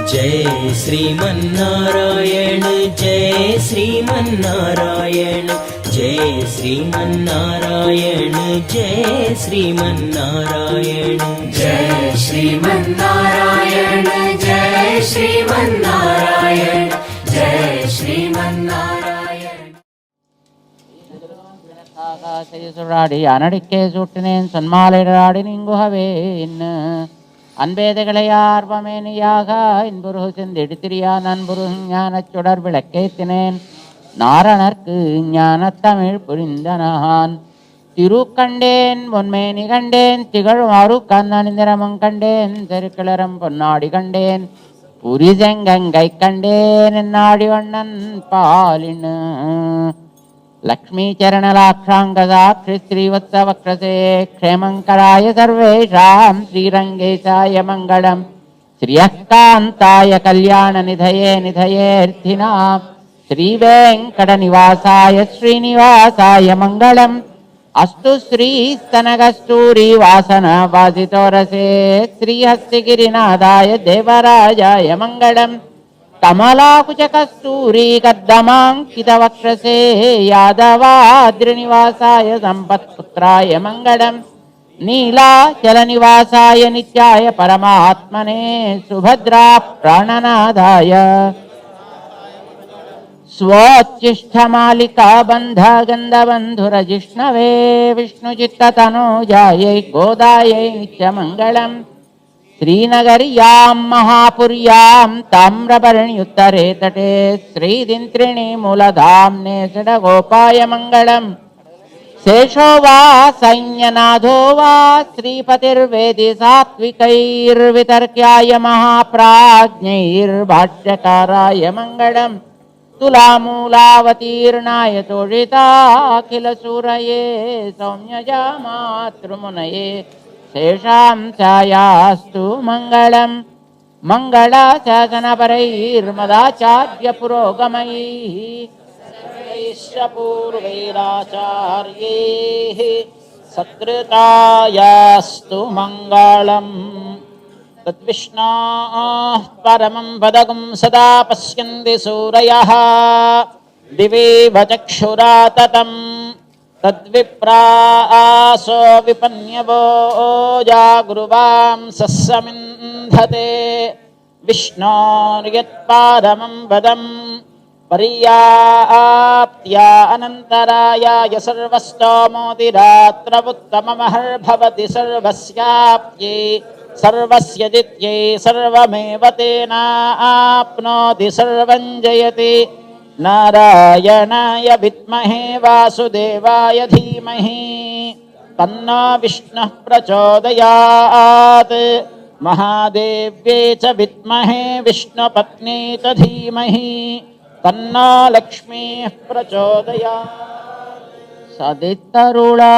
जय श्रीमन्नारायण जय श्रीमन्नारायण जय श्रीमन्नारायण जय श्रीमन्नारायण जय श्रीमन्नारायण जय श्रीमन्नारायण जय श्रीमन्नारायण சுராடி அனடிக்கே சூட்டினேன் சொன்மாலிடாடி நீங்குகவே இன்னு அன்பேதைகளை ஆர்வமேனியாக இன்புருகு செந்தெடுத்திரியா நண்புரு ஞானச் சுடர் விளக்கேத்தினேன் நாரணர்க்கு ஞான தமிழ் புரிந்தனான் திருக்கண்டேன் பொன்மேனி கண்டேன் திகழும் அரு கண்ணனிந்திரமும் கண்டேன் தெருக்கிளரம் பொன்னாடி கண்டேன் புரிசெங்கை கண்டேன் என்னாடி வண்ணன் பாலின்னு लक्ष्मी चरणलाक्षांगदाक्षि श्रीवत्सवक्रसे क्षेमंकराय सर्वेषां श्रीरंगेशाय मंगलम् श्रियः कान्ताय कल्याणनिधये निधयेऽर्थिनां श्रीवेङ्कटनिवासाय श्रीनिवासाय मंगलम् अस्तु श्रीस्तनकस्तूरीवासनवासितोरसे श्रीहस्तिगिरिनाथाय देवराजाय मंगलम् कमलाकुचकस्तूरी कद्दमाङ्कितवक्षसे यादवाद्रिनिवासाय सम्पत्पुत्राय मङ्गलम् नीलाचलनिवासाय नित्याय परमात्मने सुभद्रा प्राणनादाय स्वोच्छिष्टमालिका बन्धगन्धबन्धुरजिष्णवे विष्णुचित्ततनूजायै गोदायै च मङ्गलम् श्रीनगर्यां महापुर्यां ताम्रपर्ण्युत्तरे तटे श्रीदिन्त्रिणी मूलधाम्ने षडगोपाय मङ्गलम् शेषो वा सैन्यनाथो वा श्रीपतिर्वेदि सात्विकैर्वितर्क्याय महाप्राज्ञैर्भाष्यकाराय मङ्गलम् तुलामूलावतीर्णाय तोषिताखिलसूरये सौम्यजा मातृमुनये शेषां छायास्तु मङ्गलम् मङ्गलाशासनपरैर्मदाचार्य पुरोगमैः सर्वैश्च पूर्वैराचार्यैः सत्कृतायास्तु मङ्गलम् तद्विष्णोः परमं पदगुं सदा पश्यन्ति सूरयः दिवीव चक्षुरा ततम् तद्विप्रासो विपन्यवो जागृवां सस्समिन्धते विष्णोर्यत्पादमं पदम् पर्याप्त्या अनन्तरायाय सर्वस्तोमोतिरात्रमुत्तममहर्भवति सर्वस्याप्त्यै सर्वस्य जित्यै सर्वमेव तेनाप्नोति सर्वं जयति नारायणाय विद्महे वासुदेवाय धीमहि तन्नो विष्णुः प्रचोदयात् महादेव्यै च विद्महे विष्णुपत्नी च धीमहि तन्नो लक्ष्मीः प्रचोदयात् சதித்தருளா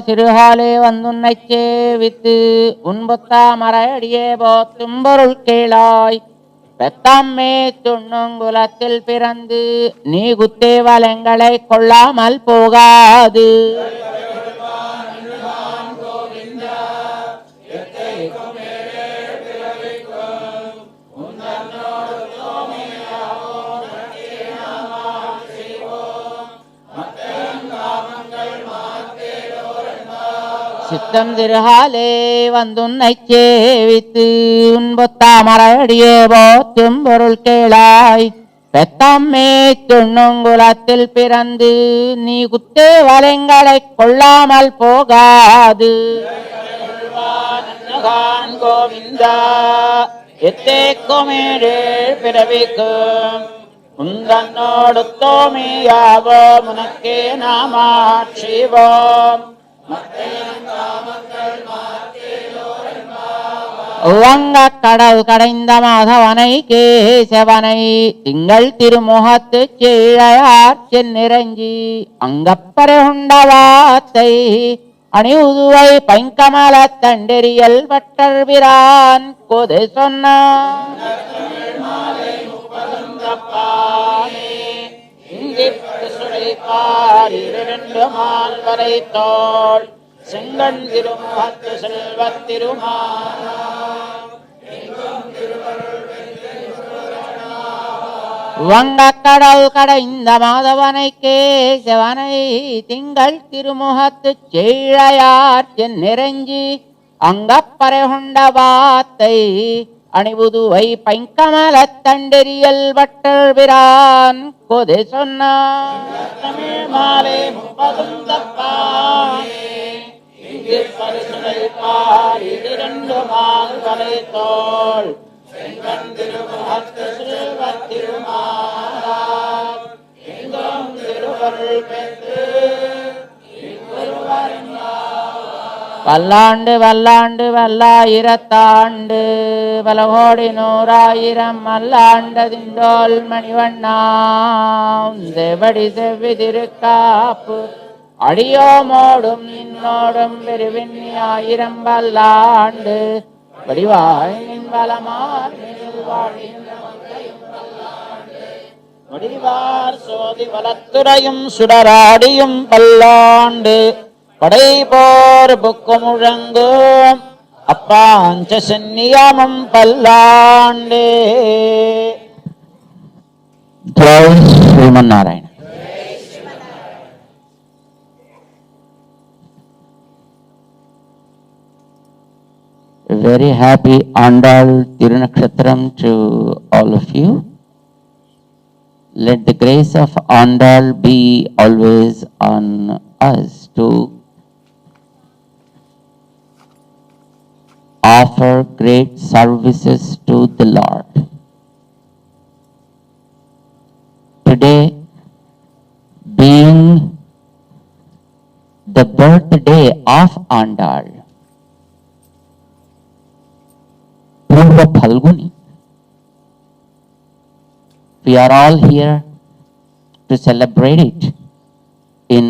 சிறுகாலே வந்துன்னைச்சே வித்து உன்பொத்தா மறையடியே போத்தும் பொருள் கேளாய் பெத்தம்மே துண்ணுங்குலத்தில் பிறந்து நீ குத்தேவலங்களை கொள்ளாமல் போகாது சித்தம் திருகாலே வந்துன்னை சேவித்து உன்பொத்தா மறையடியே போத்தும் பொருள் கேளாய் பெத்தம்மே துண்ணுங்குலத்தில் பிறந்து நீ குத்தே வலைங்களை கொள்ளாமல் போகாது கோவிந்தா எத்தேக்குமேடே பிறவிக்கும் உந்தன்னோடு தோமியாவோ முனக்கே நாமாட்சிவோம் வங்க கடல் கடைந்த மாதவனை கேசவனை திங்கள் திருமுகத்து கீழையார் சென்னிறங்கி அங்கப்பறை உண்டவாத்தை அணியுதுவை பைங்கமல தண்டெறியல் வட்டர் பிரான் கொதை சொன்னான் தோள் செங்கண் திருமுகத்து செல்வத் திருமால் வங்கக்கடல் கடைந்த மாதவனை கேசவனை திங்கள் திருமுகத்து சீழையார் சென்னிரஞ்சி அங்கப்பறை கொண்ட வாத்தை அணிபுதுவை பைங்கமலத் தண்டெறியல் வட்டல் பிரான் கொதை சொன்னார் தமிழ் மாலை முப்பதும் தப்பானே இங்கு பரிசுடை பாடி இரண்டு மால்வலை தோள் செங்கண் திருமுகத்து சிறுவர் திருமாலார் எங்கும் திருவருள் பெற்று பல்லாண்டு வல்லாண்டு வல்லாயிரத்தாண்டு பல கோடி நூறாயிரம் மல்லாண்டதிண்டோல் மணிவண்ணாம் செவடி செவ்வி திருக்காப்பு அடியோமோடும் இன்னோடும் பெருவிண்ணி ஆயிரம் வல்லாண்டு வடிவாய் நின் வலமார் முடிவார் சோதி வலத்துறையும் சுடராடியும் பல்லாண்டு படைபோர் புக்கு முழங்கும் அப்பாஞ்ச சென்னியாமம் பல்லாண்டே. Jai Sriman Narayana. Very happy Andal Thirunakshatram to all of you. Let the grace of Andal be always on us to offer great services to the Lord. Today being the birthday of Andal, Purva Phalguni, we are all here to celebrate it in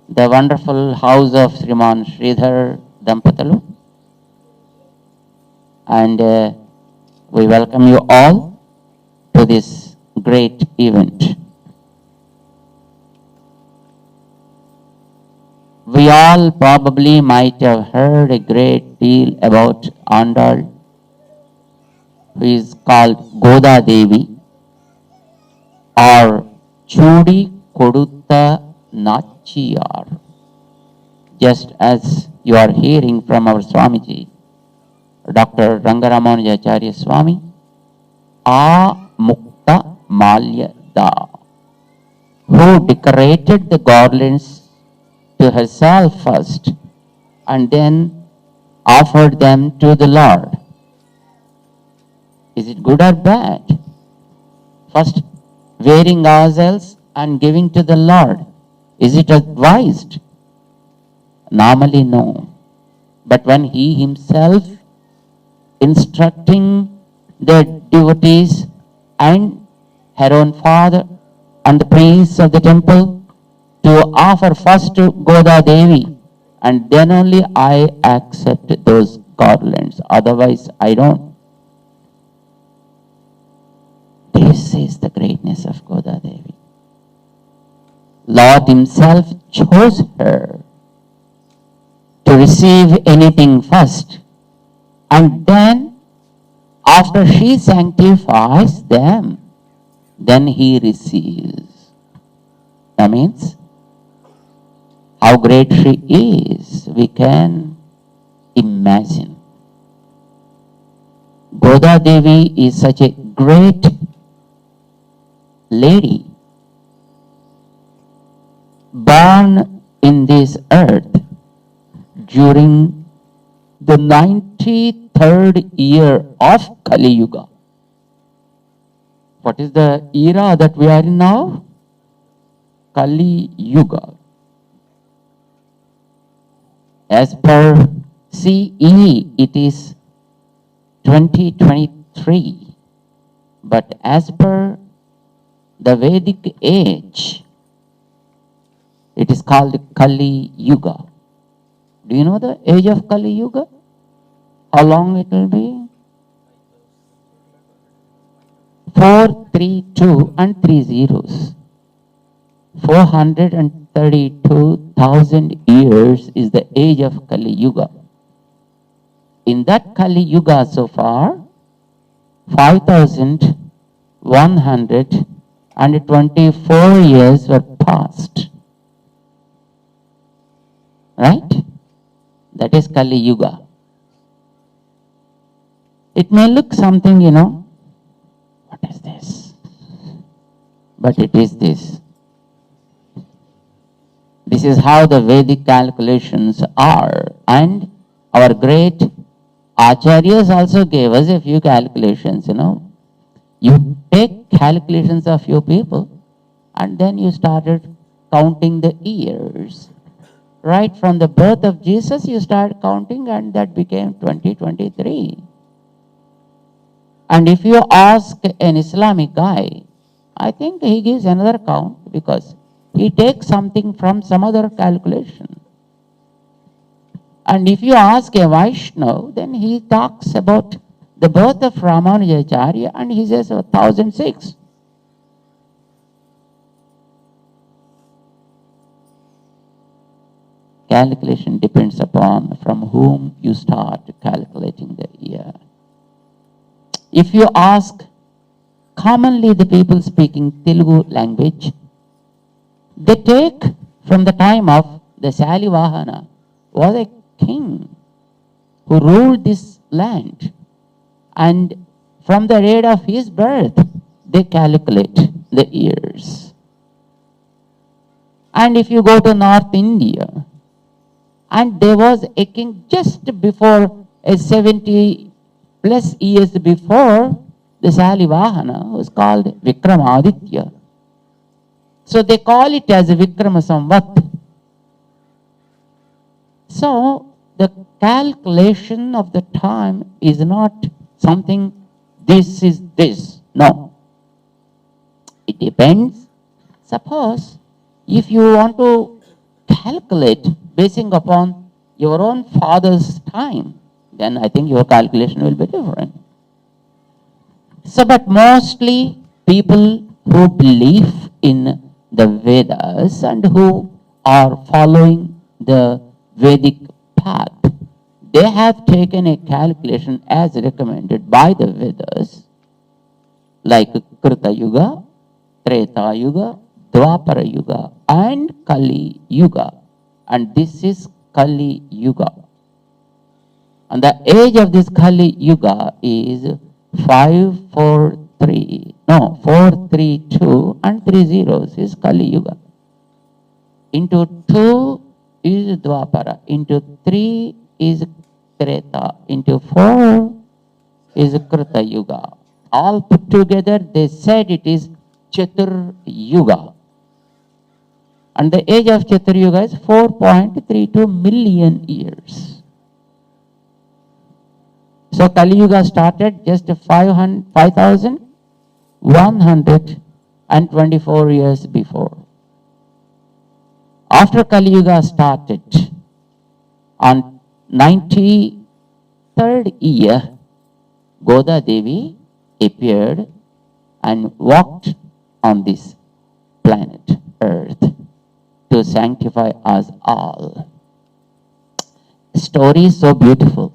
the wonderful house of Sriman Sridhar Dampatalu. And we welcome you all to this great event. We all probably might have heard a great deal about Andal, who is called Goda Devi or Chudi Kodutta Nachiyar, just as you are hearing from our Swamiji, Dr. Rangaramanujacharya Swami, A Mukta Malya Da, who decorated the garlands to herself first and then offered them to the Lord. Is it good or bad? First wearing ourselves and giving to the Lord. Is it advised? Normally no. But when he himself instructing the devotees and her own father and the priests of the temple to offer first to Goda Devi, and then only I accept those garlands, otherwise I don't. This is the greatness of Goda Devi. Lord himself chose her to receive anything first, and then after she sanctifies them, then he receives. That means how great she is, we can imagine. Goda Devi is such a great lady, born in this earth during the 93rd year of Kali Yuga. What is the era that we are in now? Kali Yuga. As per CE, it is 2023. But as per the Vedic age, it is called Kali Yuga. Do you know the age of Kali Yuga? How long it will be? 432 and 3 zeros. 432,000 years is the age of Kali Yuga. In that Kali Yuga so far, 5,000 124 years were passed. Right? That is Kali Yuga. It may look something, what is this? But it is this. This is how the Vedic calculations are. And our great Acharyas also gave us a few calculations, You take calculations of few people and then you started counting the years. Right from the birth of Jesus, you start counting and that became 2023. And if you ask an Islamic guy, I think he gives another count because he takes something from some other calculation. And if you ask a Vaishnava, then he talks about the birth of Ramanujacharya and he says 1006. Calculation depends upon from whom you start calculating the year. If you ask commonly the people speaking Telugu language, they take from the time of the Salivahana, was a king who ruled this land. And from the date of his birth, they calculate the years. And if you go to North India, and there was a king just before, 70 plus years before the Salivahana, who was called Vikramaditya. So they call it as a Vikrama Samvat. So the calculation of the time is not something, this is this. No. It depends. Suppose if you want to calculate basing upon your own father's time, then I think your calculation will be different. So, but mostly people who believe in the Vedas and who are following the Vedic path, they have taken a calculation as recommended by the Vedas, like Krita Yuga, Treta Yuga, Dwapara Yuga, and Kali Yuga. And this is Kali Yuga. And the age of this Kali Yuga is 432 and 3 zeros is Kali Yuga. Into 2 is Dwapara. Into 3 is Treta. Into 4 is Krita Yuga. All put together, they said it is Chatur Yuga. And the age of Chatur Yuga is 4.32 million years. So Kali Yuga started just 5,124 years before. After Kali Yuga started, on 93rd year, Goda Devi appeared and walked on this planet, Earth, to sanctify us all. The story is so beautiful.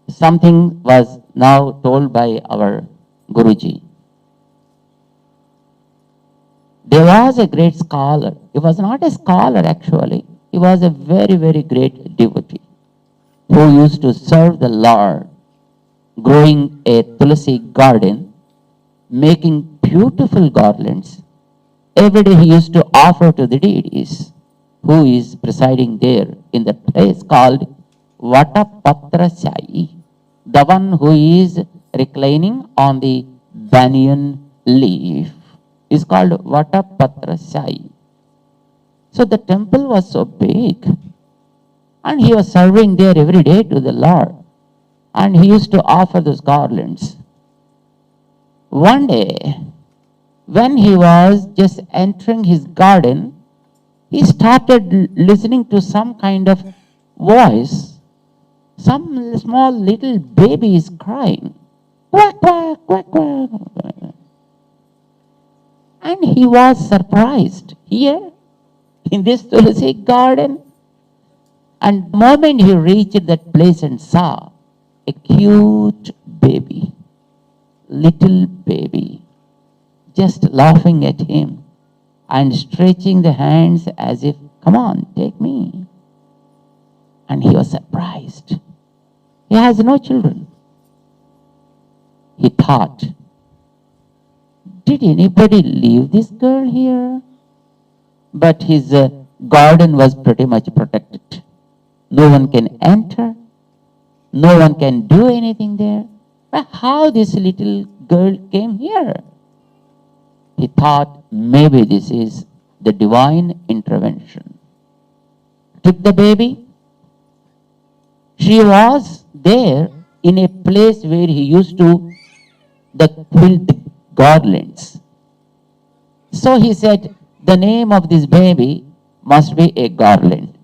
Something was now told by our Guruji. There was a great scholar. He was not a scholar actually. He was a very, very great devotee who used to serve the Lord, growing a tulsi garden, making beautiful garlands. Every day he used to offer to the deities who is presiding there in the place called Vatapatra Sai, the one who is reclining on the banyan leaf is called Vatapatra Sai. So the temple was so big and he was serving there every day to the Lord and he used to offer those garlands. One day, when he was just entering his garden, he started listening to some kind of voice. Some small little baby is crying. Quack, quack, quack, quack. And he was surprised here in this Tulsi garden. And the moment he reached that place and saw a cute baby little baby, just laughing at him and stretching the hands as if, come on, take me. And he was surprised. He has no children. He thought, did anybody leave this girl here? But his garden was pretty much protected. No one can enter. No one can do anything there. But how this little girl came here? He thought maybe this is the divine intervention. Took the baby. She was there in a place where he used to quilt garlands. So he said, the name of this baby must be a garland.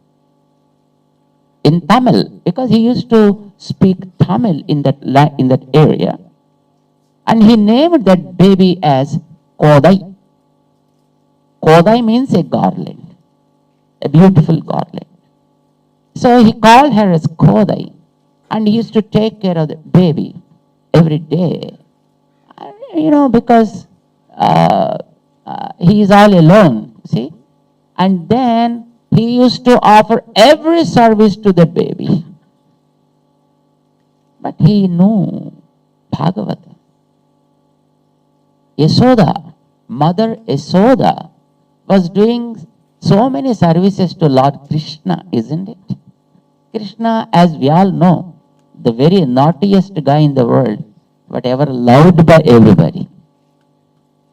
In Tamil, because he used to speak Tamil in that area, and he named that baby as Kodai. Kodai means a garland, a beautiful garland. So he called her as Kodai, and he used to take care of the baby every day. Because he is all alone, see? And then he used to offer every service to the baby. But he knew Bhagavata. Yasoda, Mother Yasoda, was doing so many services to Lord Krishna, isn't it? Krishna, as we all know, the very naughtiest guy in the world, but ever loved by everybody.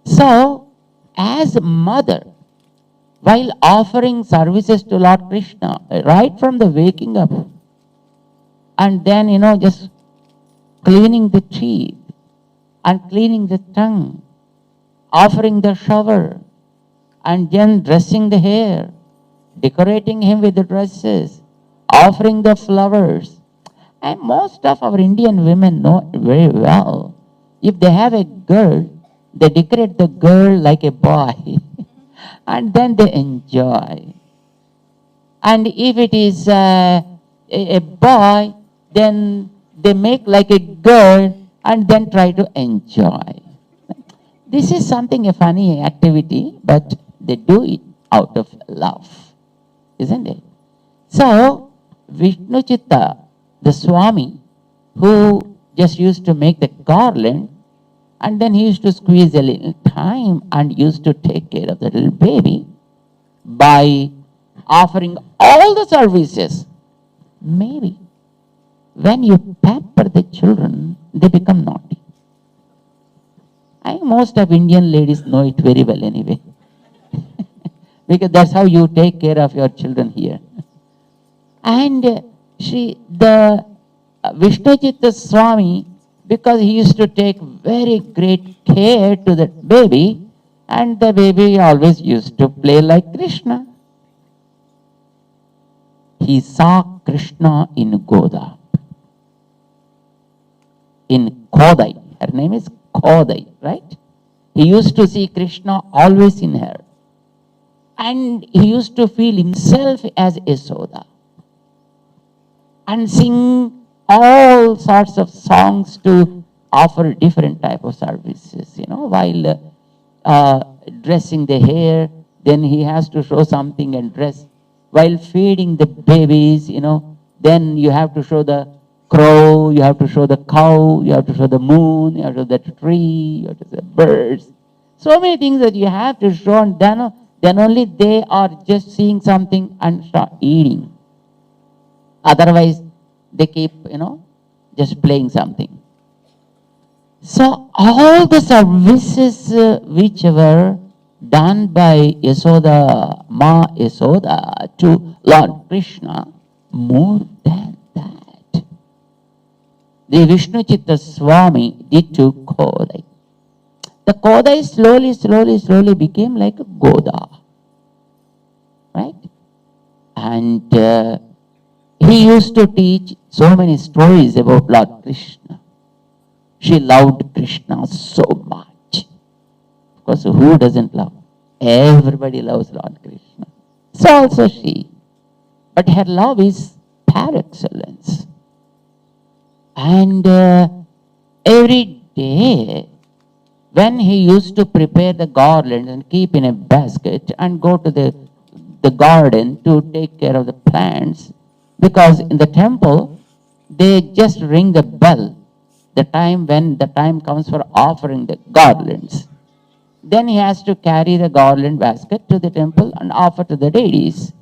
So, as mother, while offering services to Lord Krishna, right from the waking up, and then, just cleaning the teeth, and cleaning the tongue, offering the shower, and then dressing the hair, decorating him with the dresses, offering the flowers. And most of our Indian women know very well, if they have a girl, they decorate the girl like a boy, and then they enjoy. And if it is a boy, then they make like a girl, and then try to enjoy. This is something, a funny activity, but they do it out of love, isn't it? So, Vishnu Chitta, the Swami, who just used to make the garland, and then he used to squeeze a little time and used to take care of the little baby by offering all the services. Maybe when you pamper the children, they become naughty. Most of Indian ladies know it very well anyway. Because that's how you take care of your children here. And the Vishnu Chitta Swami, because he used to take very great care to the baby, and the baby always used to play like Krishna. He saw Krishna in Goda, in Kodai. Her name is Kodai, right? He used to see Krishna always in her. And he used to feel himself as Yasoda. And sing all sorts of songs to offer different type of services, while dressing the hair, then he has to show something and dress. While feeding the babies, then you have to show the crow, you have to show the cow, you have to show the moon, you have to show the tree, you have to show the birds. So many things that you have to show, and then only they are just seeing something and start eating. Otherwise, they keep, just playing something. So all the services which were done by Yasoda, Ma Yasoda to Lord Krishna, more than that, the Vishnu Chitta Swami did to Kodai. The Kodai slowly became like a Goda. Right? And he used to teach so many stories about Lord Krishna. She loved Krishna so much. Of course, who doesn't love? Everybody loves Lord Krishna. So also she. But her love is par excellence. And every day, when he used to prepare the garlands and keep in a basket and go to the garden to take care of the plants, because in the temple, they just ring the bell, the time when the time comes for offering the garlands. Then he has to carry the garland basket to the temple and offer to the deities.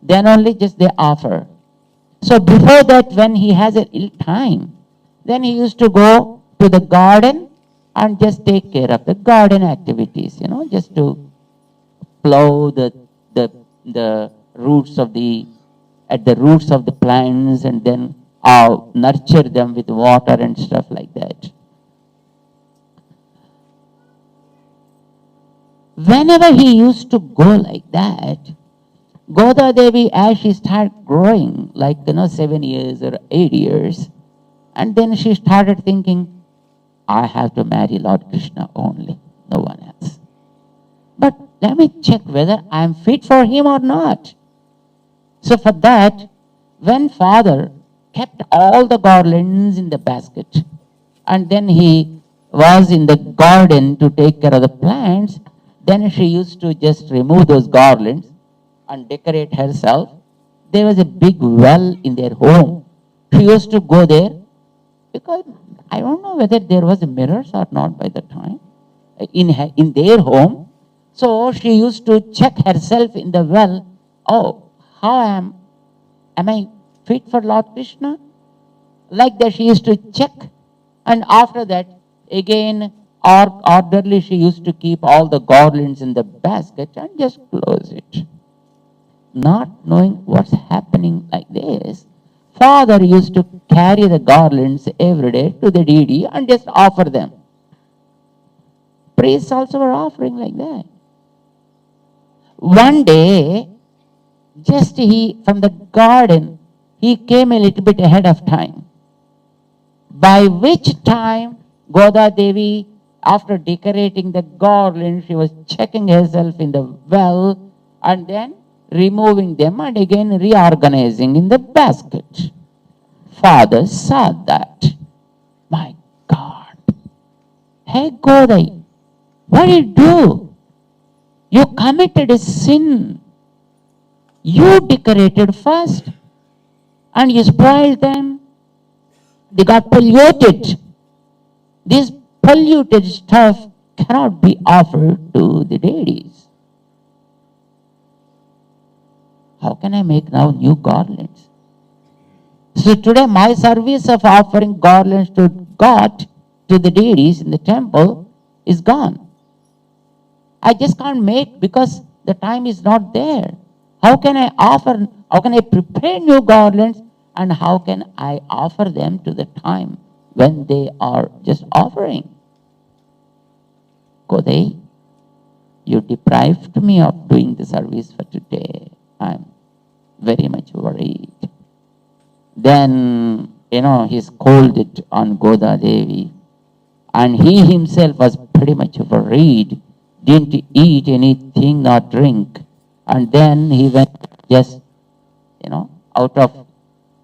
Then only just they offer. So before that, when he has a little time, then he used to go to the garden and just take care of the garden activities, just to plow the roots of at the roots of the plants, and then nurture them with water and stuff like that. Whenever he used to go like that, Goda Devi, as she started growing, 7 years or 8 years, and then she started thinking, I have to marry Lord Krishna only, no one else. But let me check whether I am fit for him or not. So for that, when father kept all the garlands in the basket, and then he was in the garden to take care of the plants, then she used to just remove those garlands and decorate herself. There was a big well in their home. She used to go there because I don't know whether there was mirrors or not by the time in their home. So she used to check herself in the well. Oh, how am I fit for Lord Krishna? Like that she used to check, and after that again orderly she used to keep all the garlands in the basket and just close it. Not knowing what's happening like this, father used to carry the garlands every day to the deity and just offer them. Priests also were offering like that. One day, just from the garden, he came a little bit ahead of time. By which time, Goda Devi, after decorating the garland, she was checking herself in the well and then removing them and again reorganizing in the basket. Father saw that. My God. Hey Goda, what did you do? You committed a sin. You decorated first and you spoiled them. They got polluted. This polluted stuff cannot be offered to the deities. How can I make now new garlands? So today my service of offering garlands to God, to the deities in the temple, is gone. I just can't make because the time is not there. How can I prepare new garlands, and how can I offer them to the time when they are just offering? Goda, you deprived me of doing the service for today. I'm very much worried. Then, he scolded on Goda Devi, and he himself was pretty much worried, didn't eat anything nor drink. And then he went just, out of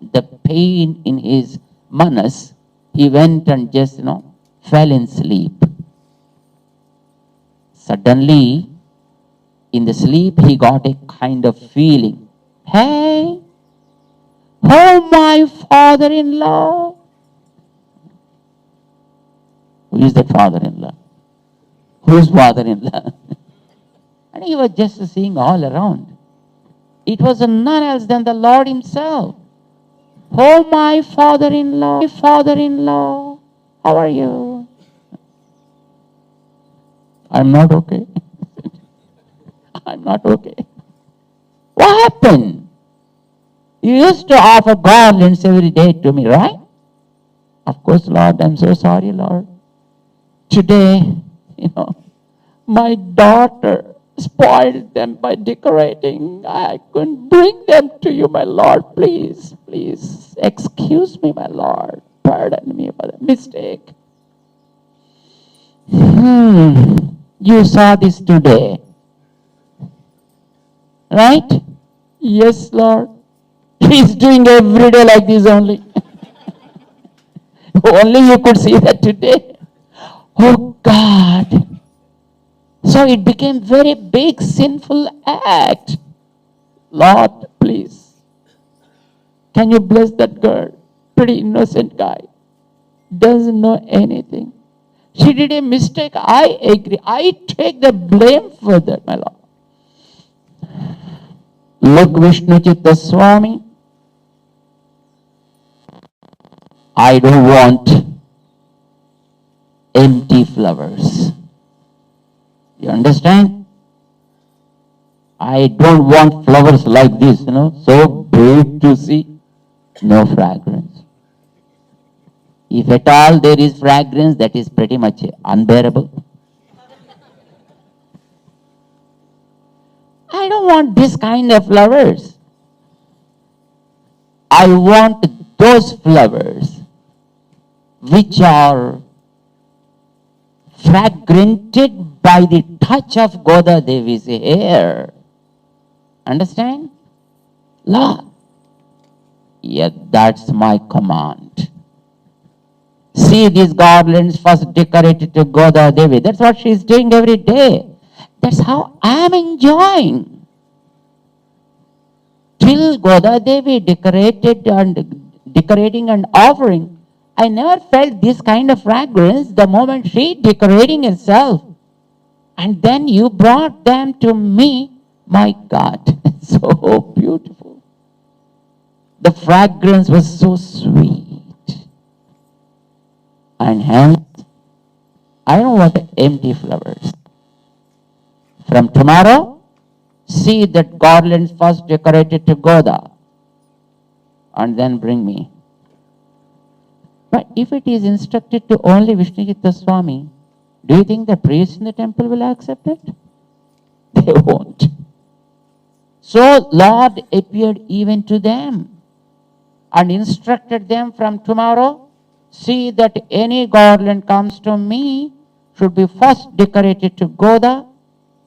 the pain in his manas, he went and just, fell in sleep. Suddenly, in the sleep, he got a kind of feeling. Hey, oh my father-in-law. Who is that father-in-law? Whose father-in-law? And he was just seeing all around. It was none else than the Lord himself. Oh my father-in-law, how are you? I'm not okay. I'm not okay. What happened? You used to offer garlands every day to me, right? Of course, Lord, I'm so sorry, Lord. Today, my daughter spoiled them by decorating. I couldn't bring them to you, my Lord. Please, please, excuse me, my Lord. Pardon me for the mistake. You saw this today, right? Yes, Lord. He's doing every day like this only. Only you could see that today. Oh God. So it became very big sinful act. Lord, please, can you bless that girl? Pretty innocent guy. Doesn't know anything. She did a mistake. I agree. I take the blame for that, my Lord. Look, Vishnu Chitta Swami, I don't want empty flowers. You understand? I don't want flowers like this, so big to see, no fragrance. If at all there is fragrance, that is pretty much unbearable. I don't want this kind of flowers. I want those flowers which are fragranted by the touch of Goda Devi's hair. Understand? Lord. Yeah, that's my command. See these garlands first decorated to Goda Devi. That's what she's doing every day. That's how I'm enjoying. Till Goda Devi decorating and offering, I never felt this kind of fragrance the moment she decorating herself. And then you brought them to me. My God, so beautiful. The fragrance was so sweet. And hence, I don't want empty flowers. From tomorrow, see that garlands first decorated to Goda and then bring me. But if it is instructed to only Vishnu Chitta Swami, do you think the priests in the temple will accept it? They won't. So Lord appeared even to them and instructed them from tomorrow, see that any garland comes to me should be first decorated to Goda,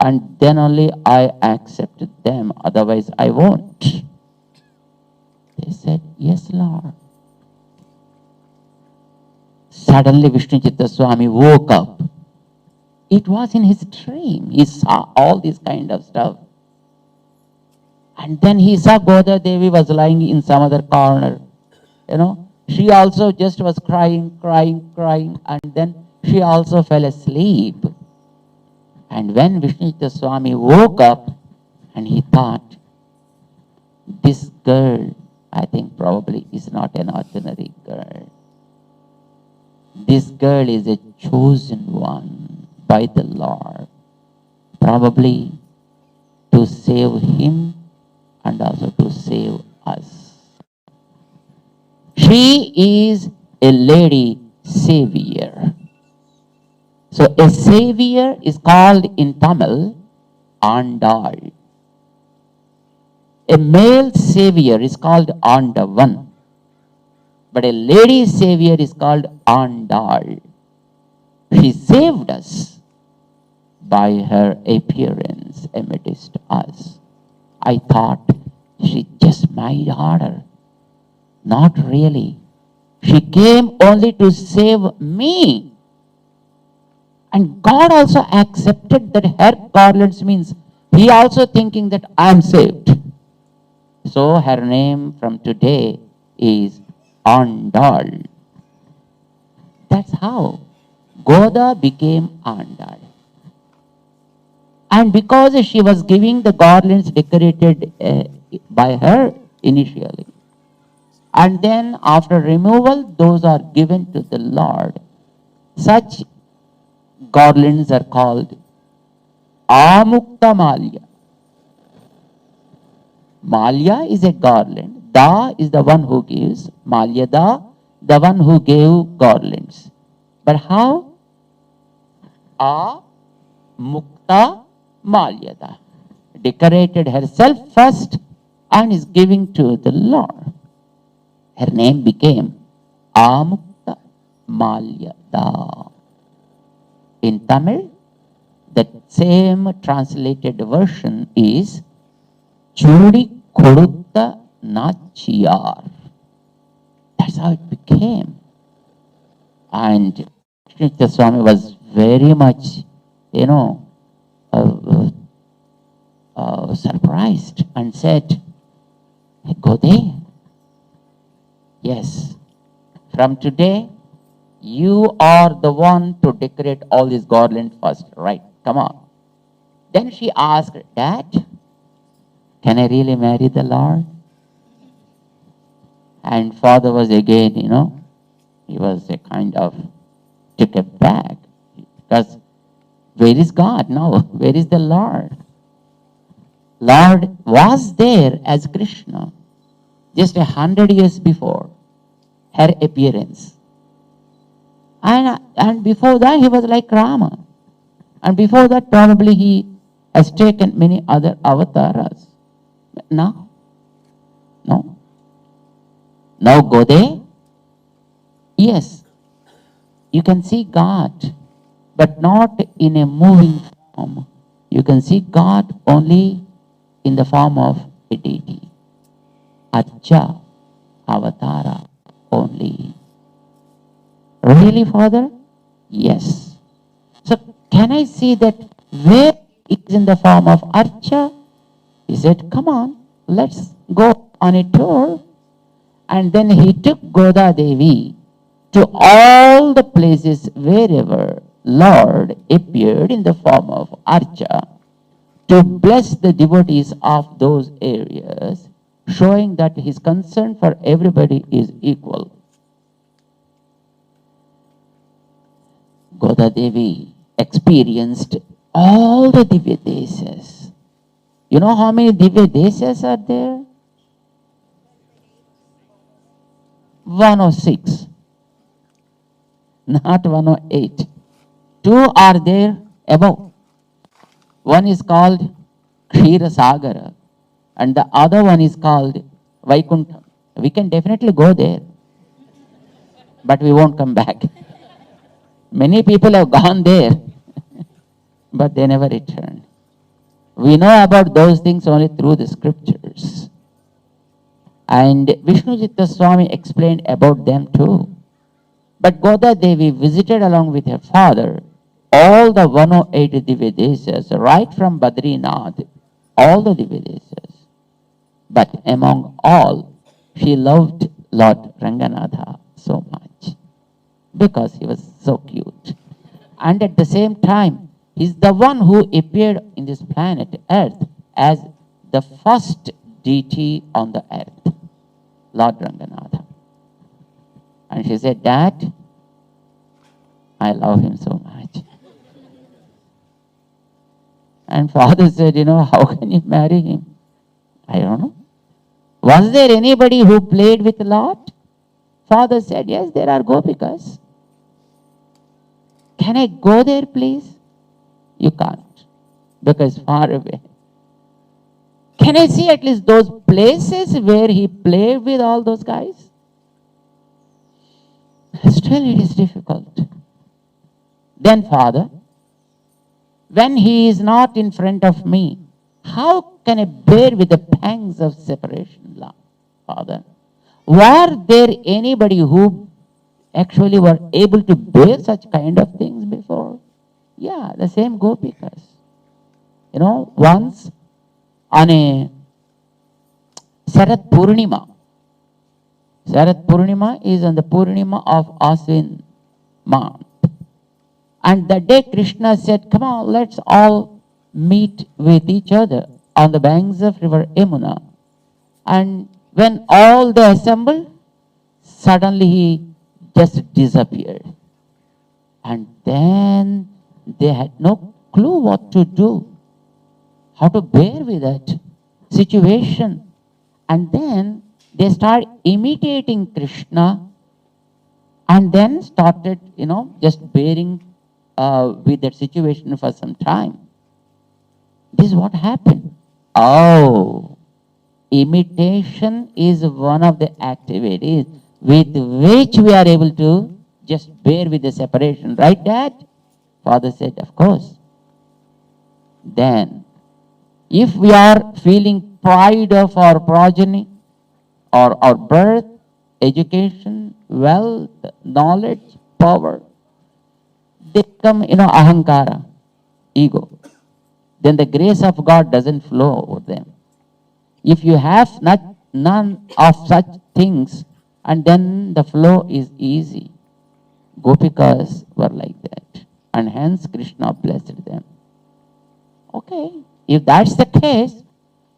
and then only I accept them, otherwise I won't. They said, yes, Lord. Suddenly Vishnu Chitta Swami woke up. It was in his dream. He saw all this kind of stuff. And then he saw Goda Devi was lying in some other corner. She also just was crying, and then she also fell asleep. And when Vishnu Chitta Swami woke up, and he thought, this girl, I think probably is not an ordinary girl. This girl is a chosen one by the Lord, probably to save him and also to save us. She is a lady savior. So a savior is called in Tamil Andal. A male savior is called Andavan. But a lady savior is called Andal. She saved us by her appearance amidst us. I thought she just my daughter. Not really. She came only to save me. And God also accepted that her garlands means he also thinking that I am saved. So her name from today is Andal. That's how Goda became Andal. And because she was giving the garlands decorated by her initially, and then after removal, those are given to the Lord. Such garlands are called Amukta Malya. Malya is a garland. Da is the one who gives. Malyada, the one who gave garlands. But how? Mukta Malyada. Decorated herself first and is giving to the Lord. Her name became Amukta Malyada. In Tamil, the same translated version is Chudi Kodutta Nachiyar. That's how it became. And Krishna Swami was very much, uh, surprised and said, Goda, yes, from today, you are the one to decorate all this garland first, right? Come on. Then she asked, Dad, can I really marry the Lord? And father was again, he was a kind of took a back. Because where is God now? Where is the Lord? Lord was there as Krishna just 100 years before her appearance. And before that, he was like Rama. And before that, probably he has taken many other avatars. But now, no. Now Goda, yes, you can see God, but not in a moving form. You can see God only in the form of a deity. Archa, avatara, only. Really, Father? Yes. So can I see that where it is in the form of Archa? He said, come on, let's go on a tour. And then he took Goda Devi to all the places wherever Lord appeared in the form of Archa to bless the devotees of those areas, showing that his concern for everybody is equal. Goda Devi experienced all the Divya Desas. You know how many Divya Desas are there? 106. Not 108. Two are there above. One is called Kshira Sagara and the other one is called Vaikuntham. We can definitely go there, but we won't come back. Many people have gone there, but they never returned. We know about those things only through the scriptures. And Vishnujitta Swami explained about them too. But Goda Devi visited along with her father all the 108 Divya Desas, right from Badrinath, all the Divya Desas. But among all, she loved Lord Ranganatha so much because he was so cute. And at the same time, he's the one who appeared in this planet Earth as the first deity on the earth, Lord Ranganatha. And she said, Dad, I love him so much. And father said, how can you marry him? I don't know. Was there anybody who played with Lord? Father said, yes, there are gopikas. Can I go there, please? You can't, because far away. Can I see at least those places where he played with all those guys? Still, it is difficult. Then, Father, when he is not in front of me, how can I bear with the pangs of separation, Father? Were there anybody who actually were able to bear such kind of things before? Yeah, the same gopikas. Once on a Sarat Purnima. Sarat Purnima is on the Purnima of Aswin month. And that day Krishna said, come on, let's all meet with each other on the banks of river Yamuna. And when all they assembled, suddenly he just disappeared. And then they had no clue what to do, how to bear with that situation. And then they started imitating Krishna and then started, just bearing with that situation for some time. This is what happened. Oh, imitation is one of the activities with which we are able to just bear with the separation. Right, Dad? Father said, of course. Then, if we are feeling pride of our progeny, or our birth, education, wealth, knowledge, power, they become, ahankara, ego. Then the grace of God doesn't flow over them. If you have none of such things, and then the flow is easy. Gopikas were like that, and hence Krishna blessed them. Okay, if that's the case,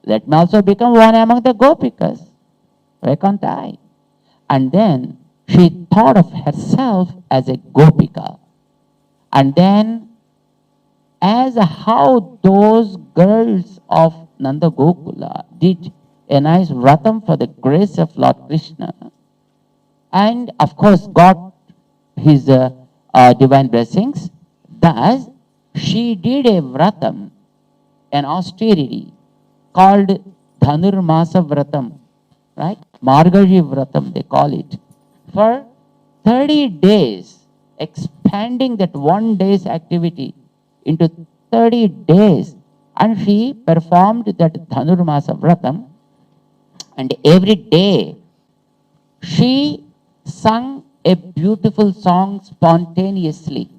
let me also become one among the Gopikas. Why can't I? And then she thought of herself as a Gopika. And then, as how those girls of Nanda Gokula did a nice vratam for the grace of Lord Krishna, and of course got his divine blessings, thus she did a vratam, an austerity called Dhanurmasa Vratam, right? Margaji Vratam, they call it, for 30 days, expanding that one day's activity into 30 days. And she performed that Dhanurmasa Vratam, and every day she sung a beautiful song spontaneously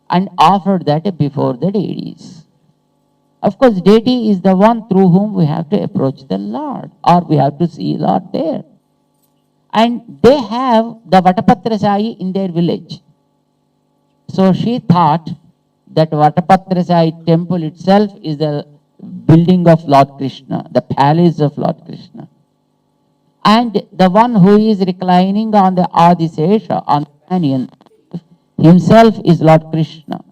and offered that before the deities. Of course, deity is the one through whom we have to approach the Lord, or we have to see Lord there. And they have the Vatapatrasai in their village. So she thought that Vatapatrasai temple itself is the building of Lord Krishna, the palace of Lord Krishna. And the one who is reclining on the Adisesha, on the Taniyan, himself is Lord Krishna.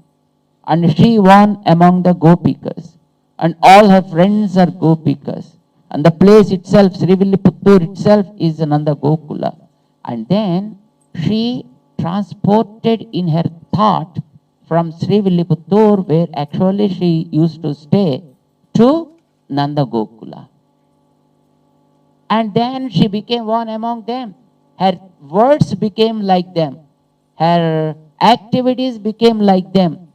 And she won among the Gopikas. And all her friends are Gopikas. And the place itself, Srivilliputturu itself, is Nanda Gokula. And then she transported in her thought from Srivilliputturu, where actually she used to stay, to Nanda Gokula. And then she became one among them. Her words became like them. Her activities became like them.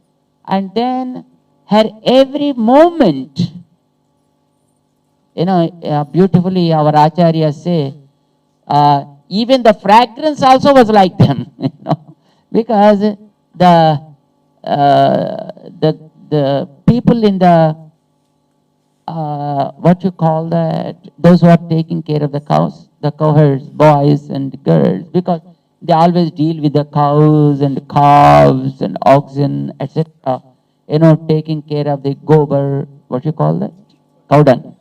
And then her every moment, beautifully our acharyas say, even the fragrance also was like them, because the people in the what you call that, those who are taking care of the cows, the cowherds, boys and girls, because they always deal with the cows and calves and oxen, etc. Taking care of the gobar, what you call that, cow dung,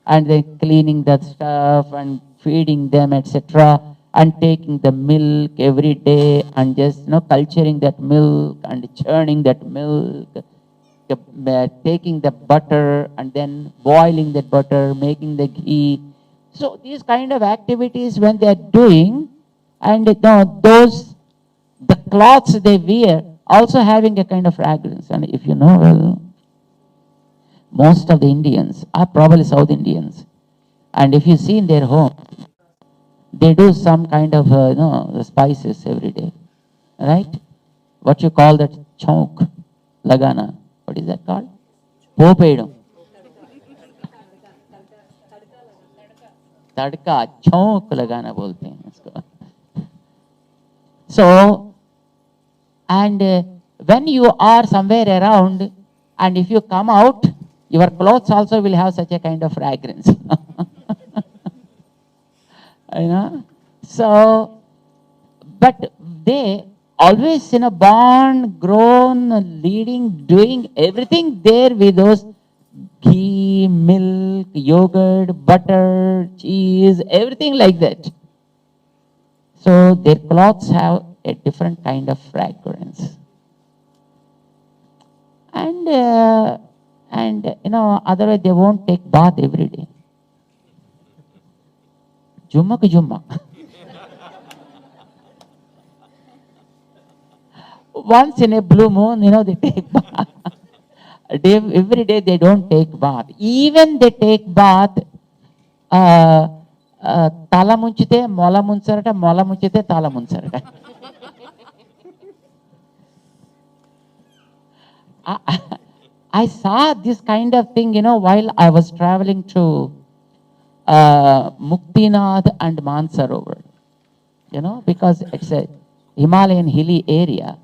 and they cleaning that stuff and feeding them, etc. And taking the milk every day and just culturing that milk and churning that milk, taking the butter and then boiling that butter, making the ghee. So these kind of activities when they are doing, and those, the cloths they wear also having a kind of fragrance. And if you know well, most of the Indians are probably South Indians. And if you see in their home, they do some kind of the spices every day, right? What you call that, chonk, lagana. What is that called? Popedam. Tadka, chonk lagana bolte hain isko. So, and when you are somewhere around, and if you come out, your clothes also will have such a kind of fragrance. So, but they always born, grown, leading, doing everything there with those ghee, milk, yogurt, butter, cheese, everything like that. So their clothes have a different kind of fragrance. And otherwise they won't take bath every day. Jumma ki jumma. Once in a blue moon, they take bath. Every day they don't take bath. Even they take bath, tala munchite, mola munsarata, mola munchite, tala munsarata. I saw this kind of thing, while I was traveling to Muktinath and Mansarovar, because it's a Himalayan hilly area.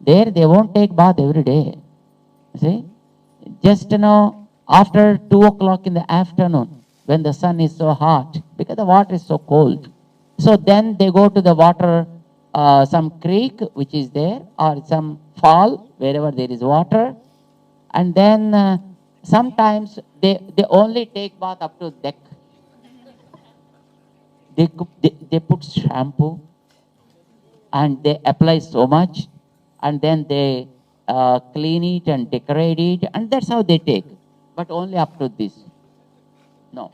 There they won't take bath every day. See? Just, after 2 o'clock in the afternoon, when the sun is so hot, because the water is so cold. So then they go to the water, some creek which is there, or some fall, wherever there is water. And then sometimes they only take bath up to deck. They put shampoo and they apply so much, and then they clean it and decorate it, and that's how they take. But only up to this. No.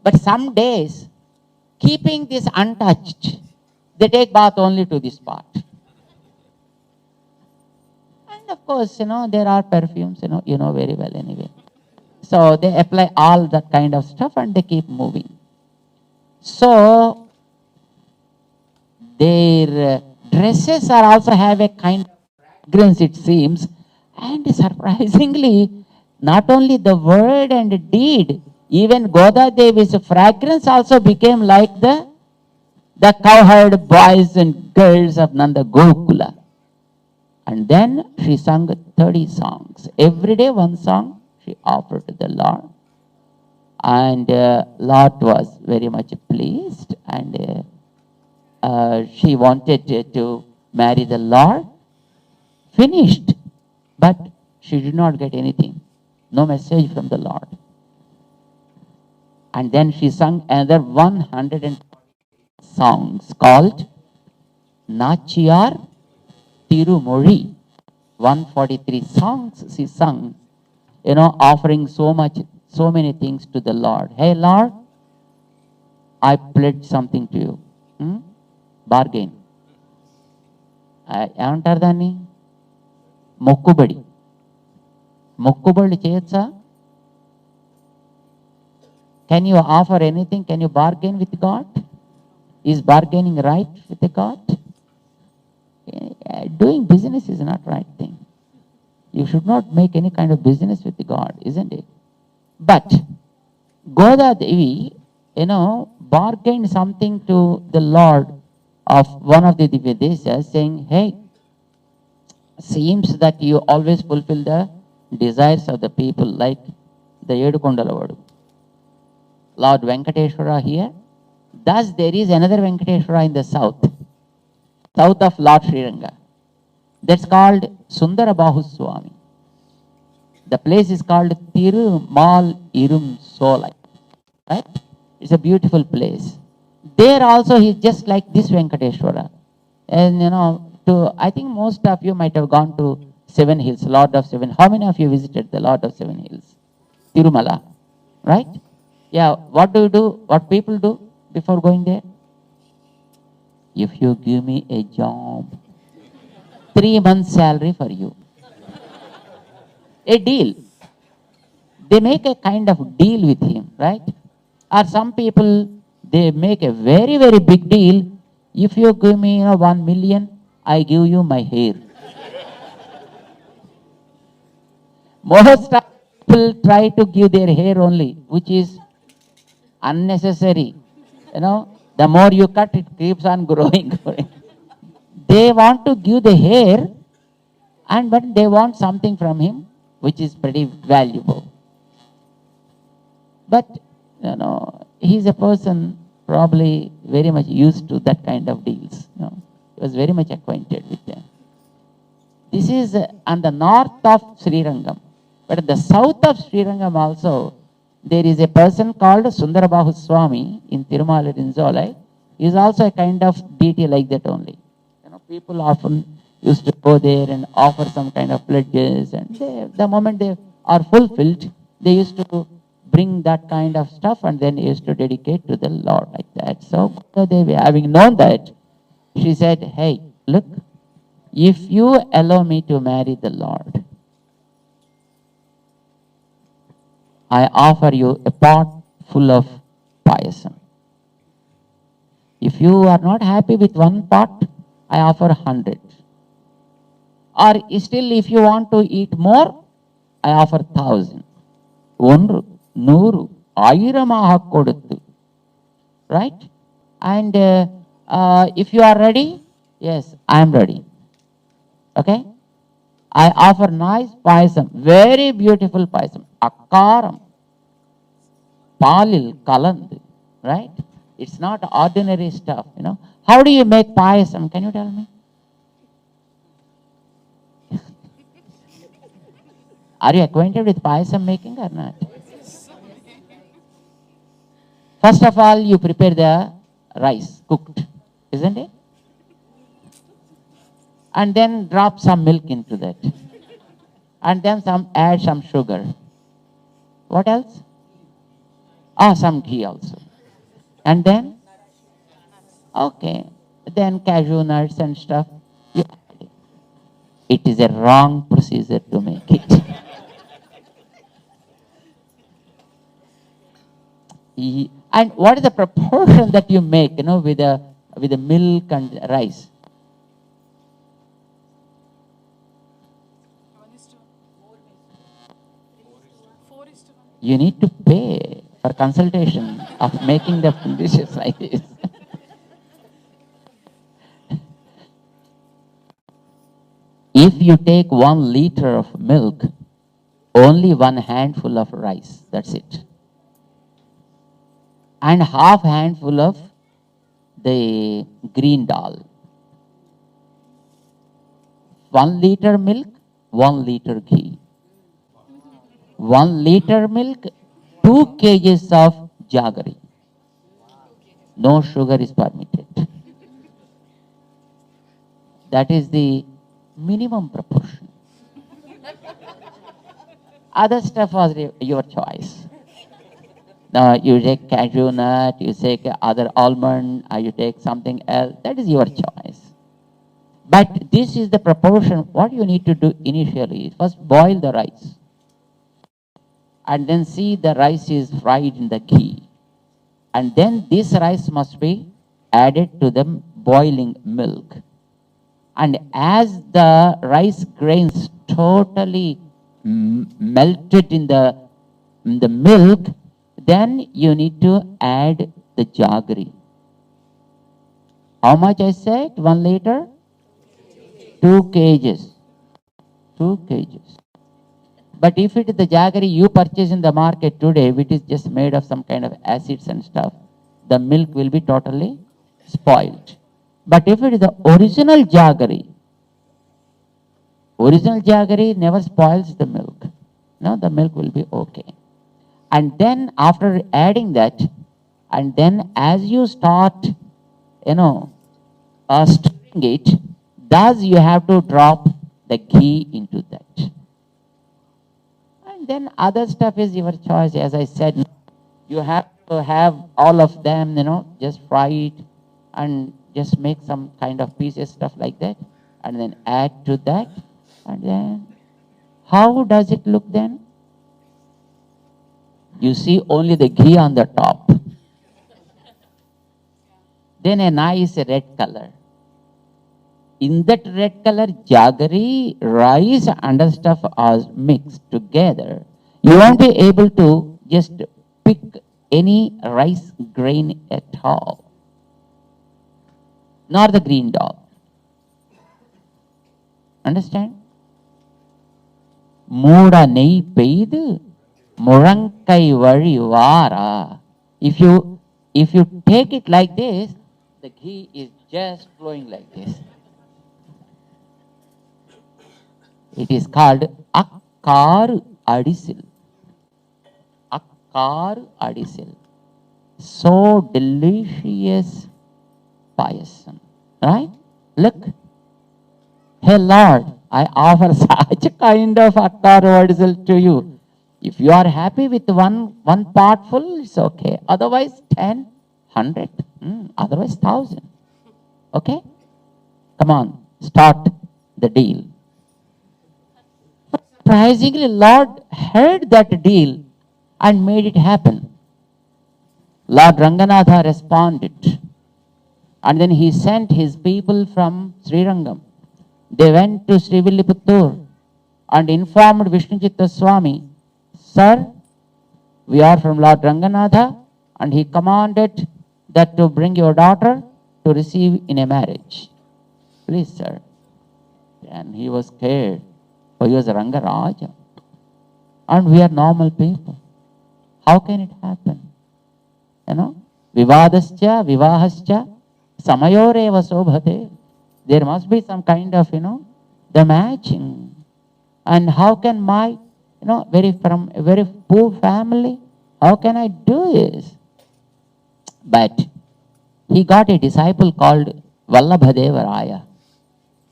But some days, keeping this untouched, they take bath only to this part. And of course, there are perfumes, you know very well anyway. So they apply all that kind of stuff and they keep moving. So their dresses are also have a kind of fragrance, it seems. And surprisingly, not only the word and deed, even Goda Devi's fragrance also became like the cowherd boys and girls of Nanda Gokula. And then she sang 30 songs. Every day one song she offered to the Lord. And Lord was very much pleased, and she wanted to marry the Lord. Finished. But she did not get anything. No message from the Lord. And then she sang another 100 songs called Nachiyar Tirumozhi. 143 songs she sung, offering so many things to the Lord. Hey Lord, I pledge something to you. Bargain. ఏమంటారు దాన్ని? మొక్కుబడి. మొక్కుబడి చేయొచ్చా? Can you offer anything? Can you bargain with God? Is bargaining right with God? Doing business is not right thing. You should not make any kind of business with God, isn't it? But Goda Devi, bargained something to the Lord of one of the Divya Desas, saying, hey, seems that you always fulfill the desires of the people, like the Yedukondalavadu. Lord Venkateshwara here. Thus there is another Venkateshwara in the south of Lord Sriranga. That's called Sundarabahu Swami. The place is called Tirumal Irum Solai. Right? It's a beautiful place. There also he's just like this Venkateshwara. And I think most of you might have gone to Seven Hills, Lord of Seven. How many of you visited the Lord of Seven Hills? Tirumala. Right? Yeah, what do you do? What people do before going there? If you give me a job, 3 months salary for you. A deal. They make a kind of deal with him, right? Or some people, they make a very, very big deal. If you give me 1 million, I give you my hair. Most of people try to give their hair only, which is unnecessary. The more you cut, it keeps on growing. They want to give the hair, but they want something from him, which is pretty valuable. But, he's a person probably very much used to that kind of deals. He was very much acquainted with them. This is on the north of Srirangam. But at the south of Srirangam also, there is a person called Sundarabahu Swami in Tirumala Rinzolai. He is also a kind of deity like that only. People often used to go there and offer some kind of pledges, and the moment they are fulfilled, they used to bring that kind of stuff and then used to dedicate to the Lord like that. So Goda Devi, having known that, she said, hey, look, if you allow me to marry the Lord, I offer you a pot full of payasam. If you are not happy with one pot, I offer 100. Or still, if you want to eat more, I offer 1,000. Onru, Nuru, Ayiramaha Koduttu. Right? And if you are ready, Yes, I am ready. Okay? I offer nice payasam, very beautiful payasam, akaram, palil, kaland, right? It's not ordinary stuff, you know. How do you make payasam? Can you tell me? Are you acquainted with payasam making or not? First of all, you prepare the rice cooked, isn't it? And then drop some milk into that. And then add some sugar. What else? Ah, some ghee also. And then, okay, then cashew nuts and stuff. You add it. It is a wrong procedure to make it. And what is the proportion that you make, you know, with the milk and rice? You need to pay for consultation of making the dishes like this. If you take 1 liter of milk, only 1 handful of rice, that's it. And half handful of the green dal. 1 liter milk, 1 liter ghee. 1 liter milk, 2 kgs of jaggery. No sugar is permitted. That is the minimum proportion. Other stuff was your choice. Now you take cashew nut, you take other almond, or you take something else. That is your choice. But this is the proportion. What you need to do initially is first boil the rice. And then see the rice is fried in the ghee. And then this rice must be added to the boiling milk. And as the rice grains totally melted in the milk, then you need to add the jaggery. How much I said? 1 liter? 2 kgs. 2 kgs. But if it is the jaggery you purchase in the market today, which is just made of some kind of acids and stuff, the milk will be totally spoiled. But if it is the original jaggery never spoils the milk. No, the milk will be okay. And then after adding that, and then as you start, stirring it, thus you have to drop the ghee into that. And then other stuff is your choice. As I said, you have to have all of them, just fry it and just make some kind of pieces, stuff like that, and then add to that. And then, how does it look then? You see only the ghee on the top. Then a nice red color. In that red color, jaggery, rice, and stuff are mixed together. You won't be able to just pick any rice grain at all, nor the green dog. Understand? Mooda nei peidu, murankai vari vara. If you take it like this, the ghee is just flowing like this. It is called akkar adisil. Akkar adisil. So delicious payasam. Right? Look. Hey Lord, I offer such a kind of akkar adisil to you. If you are happy with one pot full, it's okay. Otherwise 10, 100. Otherwise 1,000. Okay? Come on, start the deal. Surprisingly, Lord heard that deal and made it happen. Lord Ranganatha responded. And then he sent his people from Srirangam. They went to Srivilliputturu and informed Vishnuchitta Swami, Sir, we are from Lord Ranganatha, and he commanded that to bring your daughter to receive in a marriage. please, sir. And he was scared. For he was Rangaraja. And we are normal people. How can it happen? You know? Vivadascha, vivahascha, samayoreva sobhate. There must be some kind of, the matching. And how can my, from a very poor family, how can I do this? But he got a disciple called Vallabhadeva Raya.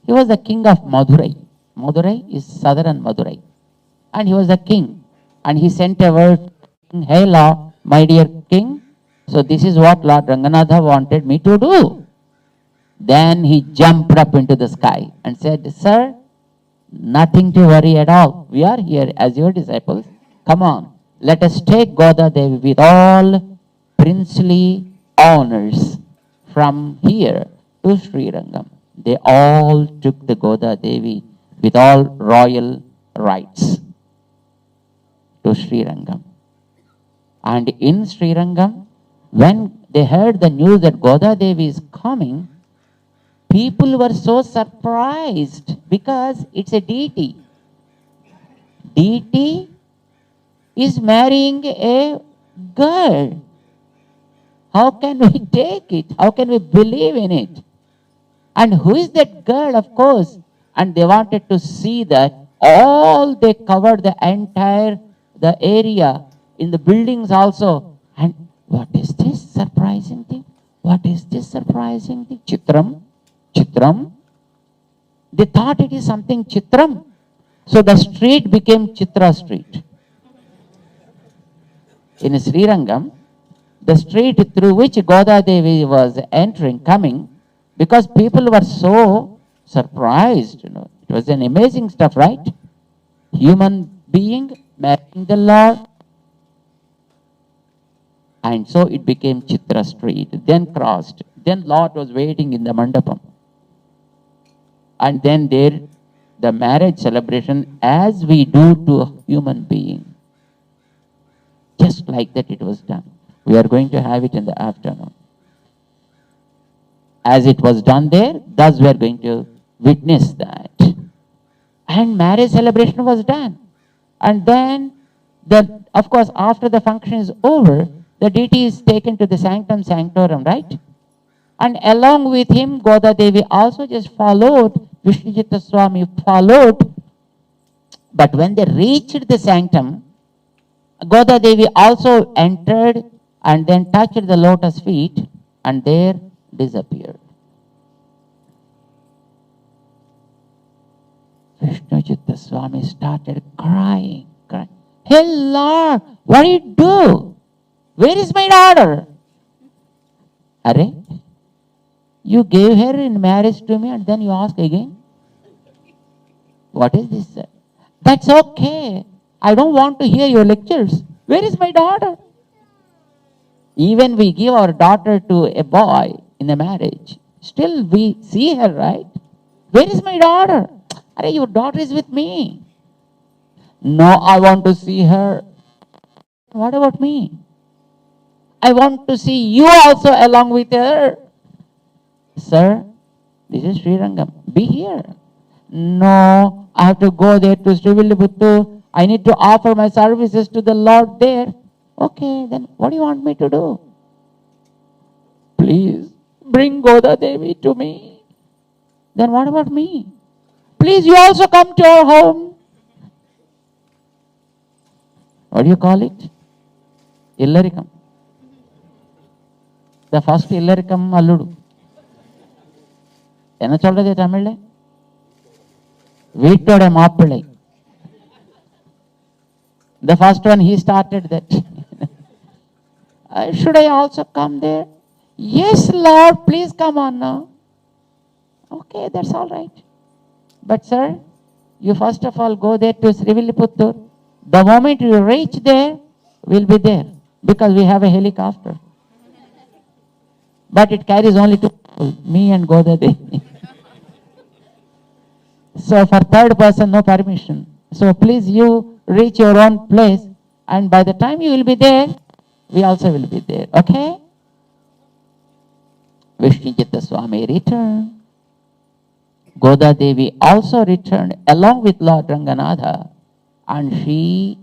He was the king of Madurai. Madurai is southern Madurai. And he was the king. And he sent a word, hey Lord, my dear king, so this is what Lord Ranganatha wanted me to do. Then he jumped up into the sky and said, sir, nothing to worry at all. We are here as your disciples. Come on, let us take Goda Devi with all princely honors from here to Sri Rangam. They all took the Goda Devi with all royal rights to Sri Rangam. And in Sri Rangam, when they heard the news that Goda Devi is coming, people were so surprised because it's a deity. Deity is marrying a girl. How can we take it? How can we believe in it? And who is that girl? Of course. And they wanted to see that. All they covered the entire the area in the buildings also. And what is this surprising thing? What is this surprising thing? Chitram. Chitram. They thought it is something Chitram. So the street became Chitra Street. In Sri Rangam, the street through which Goda Devi was entering, coming, because people were so surprised, It was an amazing stuff, right? Human being marrying the Lord. And so it became Chitra Street, then crossed. Then Lord was waiting in the mandapam. And then there, the marriage celebration as we do to a human being. Just like that it was done. We are going to have it in the afternoon. As it was done there, thus we are going to witness that. And marriage celebration was done. And then, of course, after the function is over, the deity is taken to the sanctum sanctorum, right? And along with him, Goda Devi also just followed, Vishnuchitta Swami followed. But when they reached the sanctum, Goda Devi also entered and then touched the lotus feet and there disappeared. Vishnuchitta Swami started crying. Hey Lord, what do you do? Where is my daughter? Arre, you gave her in marriage to me and then you ask again? What is this, sir? That's okay. I don't want to hear your lectures. Where is my daughter? Even we give our daughter to a boy in a marriage. Still we see her, right? Where is my daughter? Arre, your daughter is with me. No, I want to see her. What about me? I want to see you also along with her. Sir, this is Sri Rangam. Be here. No, I have to go there to Srivilliputturu. I need to offer my services to the Lord there. Okay, then what do you want me to do? Please, bring Goda Devi to me. Then what about me? Please, you also come to our home. What do you call it? Illarikam. The first Illarikam Alludu. என்ன சொல்றது தமிழ்ல? வீட்டோட மாப்பிள்ளை. The first one, he started that. Should I also come there? Yes, Lord, please come on now. Okay, that's all right. But sir, you first of all go there to Srivilliputturu. The moment you reach there, we'll be there. Because we have a helicopter. But it carries only two people, me and Goda Devi. So for third person, no permission. So please you reach your own place and by the time you will be there, we also will be there. Okay? Vishnuchitta Swami returned. Goda Devi also returned along with Lord Ranganatha, and she,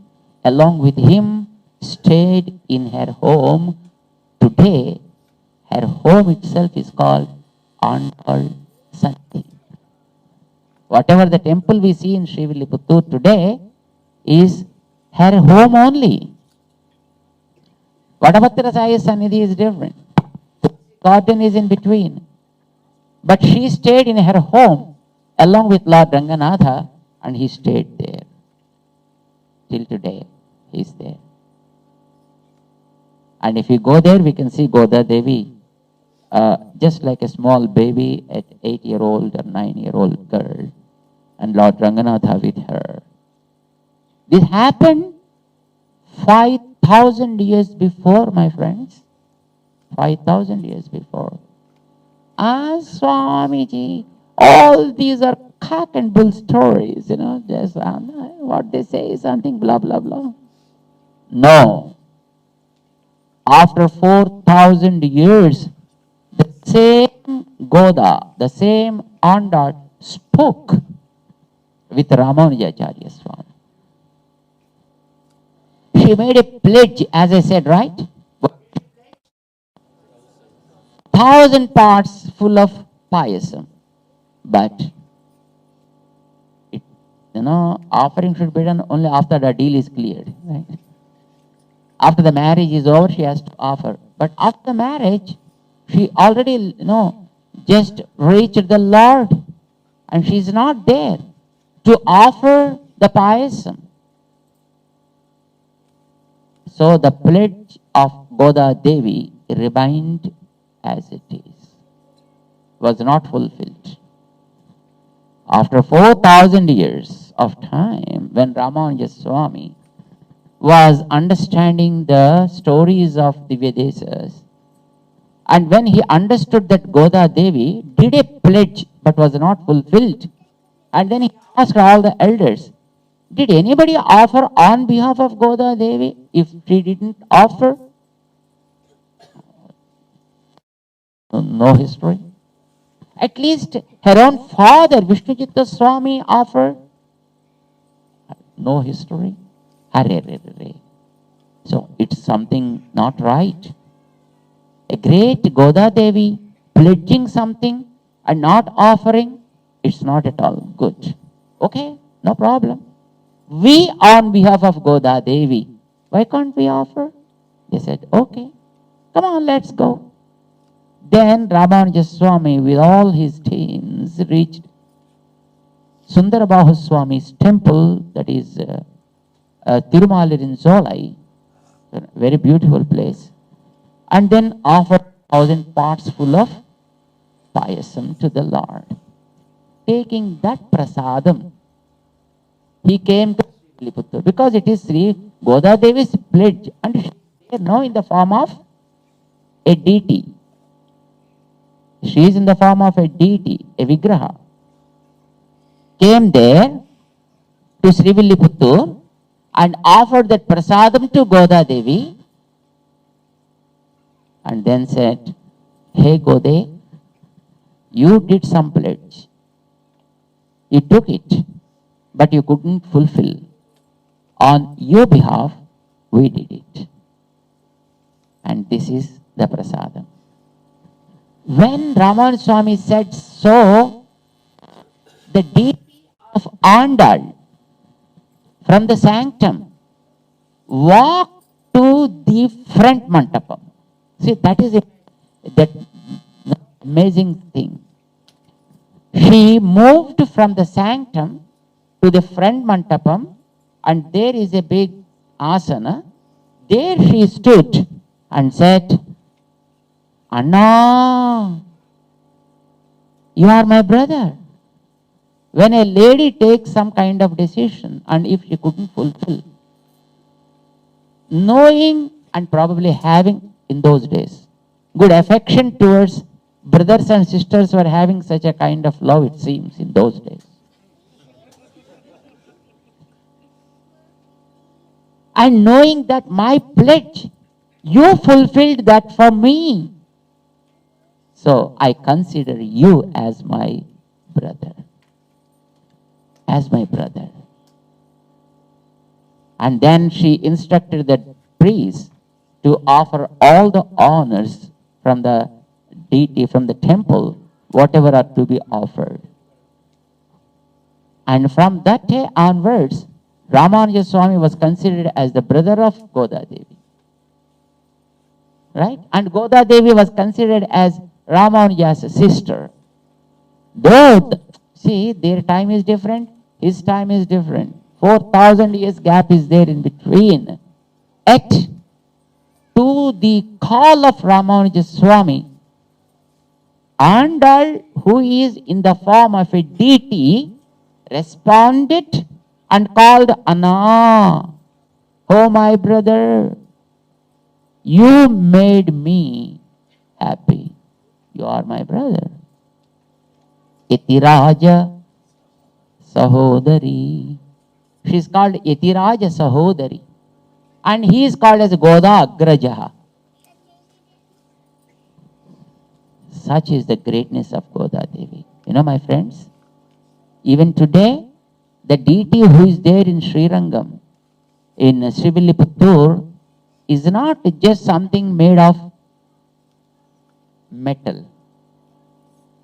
along with him, stayed in her home. Today, her home itself is called Andal Santi. Whatever the temple we see in Srivilliputtur today is her home only. Vadapattira Sai Sannidhi is different. The garden is in between. But she stayed in her home along with Lord Ranganatha, and he stayed there. Till today, he is there. And if you go there, we can see Goda Devi, just like a small baby at 8-year-old or 9-year-old girl, and Lord Ranganatha with her. This happened 5,000 years before, my friends. 5,000 years before. Swamiji, all these are cock and bull stories, just what they say is something blah, blah, blah. No. After 4,000 years, the same Goda, the same Andal spoke with Ramanujacharya Swami. She made a pledge, as I said, right? 1,000 parts full of payasam. But, offering should be done only after the deal is cleared. Right? After the marriage is over, she has to offer. But after the marriage, she already, just reached the Lord. And she is not there to offer the payasam. So the pledge of Goda Devi remained as it is, was not fulfilled. After 4,000 years of time, when Ramanuja Swami was understanding the stories of the Vedasas, and when he understood that Goda Devi did a pledge but was not fulfilled, and then he asked all the elders, did anybody offer on behalf of Goda Devi? If she didn't offer, no history. At least her own father, Vishnuchitta Swami, offered. No history. So it's something not right. A great Goda Devi pledging something and not offering, it's not at all good. Okay, no problem. We on behalf of Goda Devi, why can't we offer? They said, okay, come on, let's go. Then Ramanuja Swami with all his teams reached Sundarabahu Swami's temple, that is Tirumalur in Zolai, a very beautiful place, and then offered 1,000 parts full of payasam to the Lord. Taking that prasadam, he came to Srivilliputturu because it is Sri Goda Devi's pledge, and she is there now in the form of a deity. She is in the form of a deity, a vigraha. Came there to Srivilliputturu and offered that prasadam to Goda Devi, and then said, hey Gode, you did some pledge. You took it, but you couldn't fulfill. On your behalf, we did it. And this is the prasadam. When Ramanuja Swami said so, the deity of Andal from the sanctum walked to the front mantapam. See, that is that amazing thing. She moved from the sanctum to the front mantapam, and there is a big asana. There she stood and said, Anna, you are my brother. When a lady takes some kind of decision, and if she couldn't fulfill, knowing and probably having in those days good affection towards brothers and sisters were having such a kind of love, it seems, in those days. And knowing that my pledge, you fulfilled that for me. So I consider you as my brother. as my brother. And then she instructed the priests to offer all the honors from the deity, from the temple, whatever are to be offered. And from that day onwards, Ramanuja Swami was considered as the brother of Goda Devi. Right? And Goda Devi was considered as Ramanuja's sister. Though, see, their time is different, his time is different. 4,000 years gap is there in between. Yet, to the call of Ramanuja Swami, Andal, who is in the form of a deity, responded and called Anna, oh my brother, you made me happy. You are my brother. Yatiraja Sahodari. She is called Yatiraja Sahodari. And he is called as Goda Agrajaha. Such is the greatness of Goda Devi. You know, my friends, even today, the deity who is there in Srirangam, in Srivilliputtur, is not just something made of metal.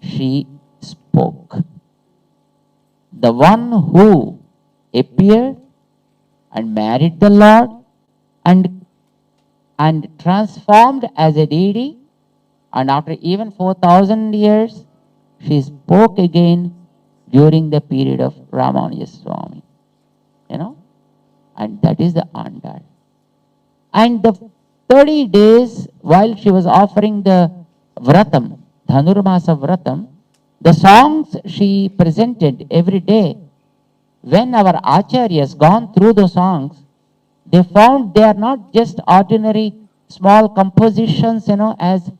She spoke. The one who appeared and married the Lord and transformed as a deity, and after even 4,000 years, she spoke again during the period of Ramanuja Swami. You know? And that is the Andal. And the 30 days while she was offering the Vratam, Dhanurmasa Vratam, the songs she presented every day, when our acharyas gone through the songs, they found they are not just ordinary small compositions, you know, as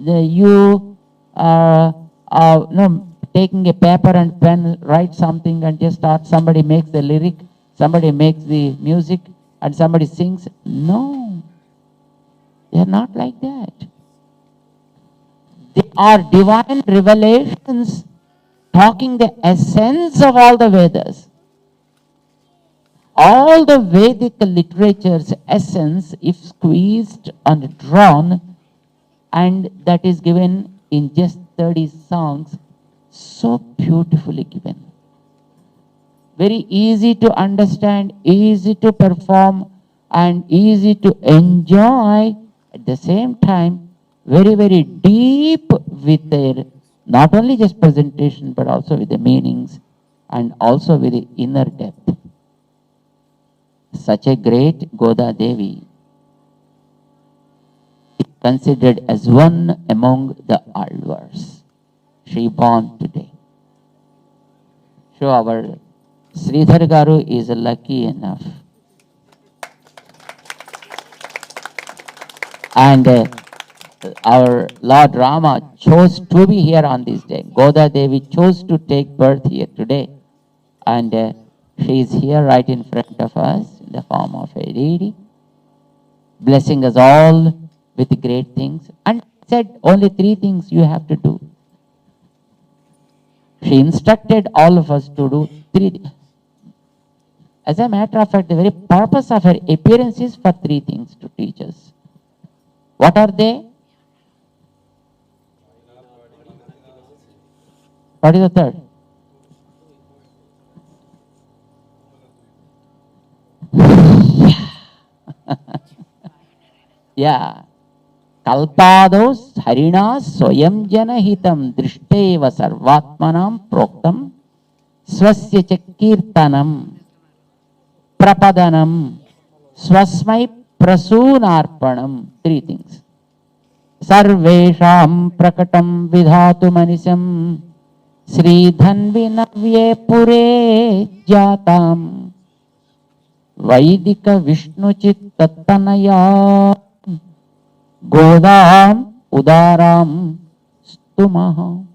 you taking a paper and pen, write something and just start, somebody makes the lyric, somebody makes the music, and somebody sings. No, they are not like that. They are divine revelations talking the essence of all the Vedas. All the Vedic literature's essence, if squeezed and drawn, and that is given in just 30 songs, so beautifully given. Very easy to understand, easy to perform, and easy to enjoy. At the same time, very, very deep with their, not only just presentation, but also with the meanings and also with the inner depth. Such a great Goda Devi is considered as one among the Alvars. She born today. So our Sridhar Garu is lucky enough. And our Lord Rama chose to be here on this day. Goda Devi chose to take birth here today. And she is here right in front of us in the form of a deity, blessing us all with great things. And said only 3 things you have to do. She instructed all of us to do 3. As a matter of fact, the very purpose of her appearance is for 3 things to teach us. What are they? What is the third? Yeah. Kalpados harina swayam janahitam drishteva sarvatmanam proktam swasya chakirtanam prapadanam swasmai prasunarpanam. 3 things. Sarvesham prakatam vidhatu manisam sridhanvinavye pure jatam Vaidika Vishnuchit Tattanaya Godam Udaram Stumaha.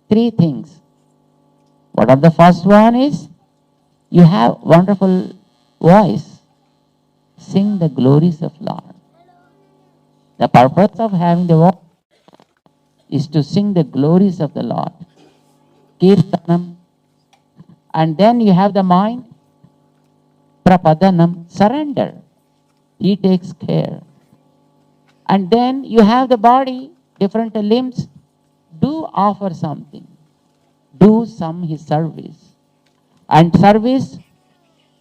3 things. What are the first one is, you have wonderful voice. Sing the glories of Lord. The purpose of having the voice is to sing the glories of the Lord. Kirtanam, And then you have the mind, prapadanam, surrender. He takes care. And then you have the body, different limbs, do offer something. Do some his service. And service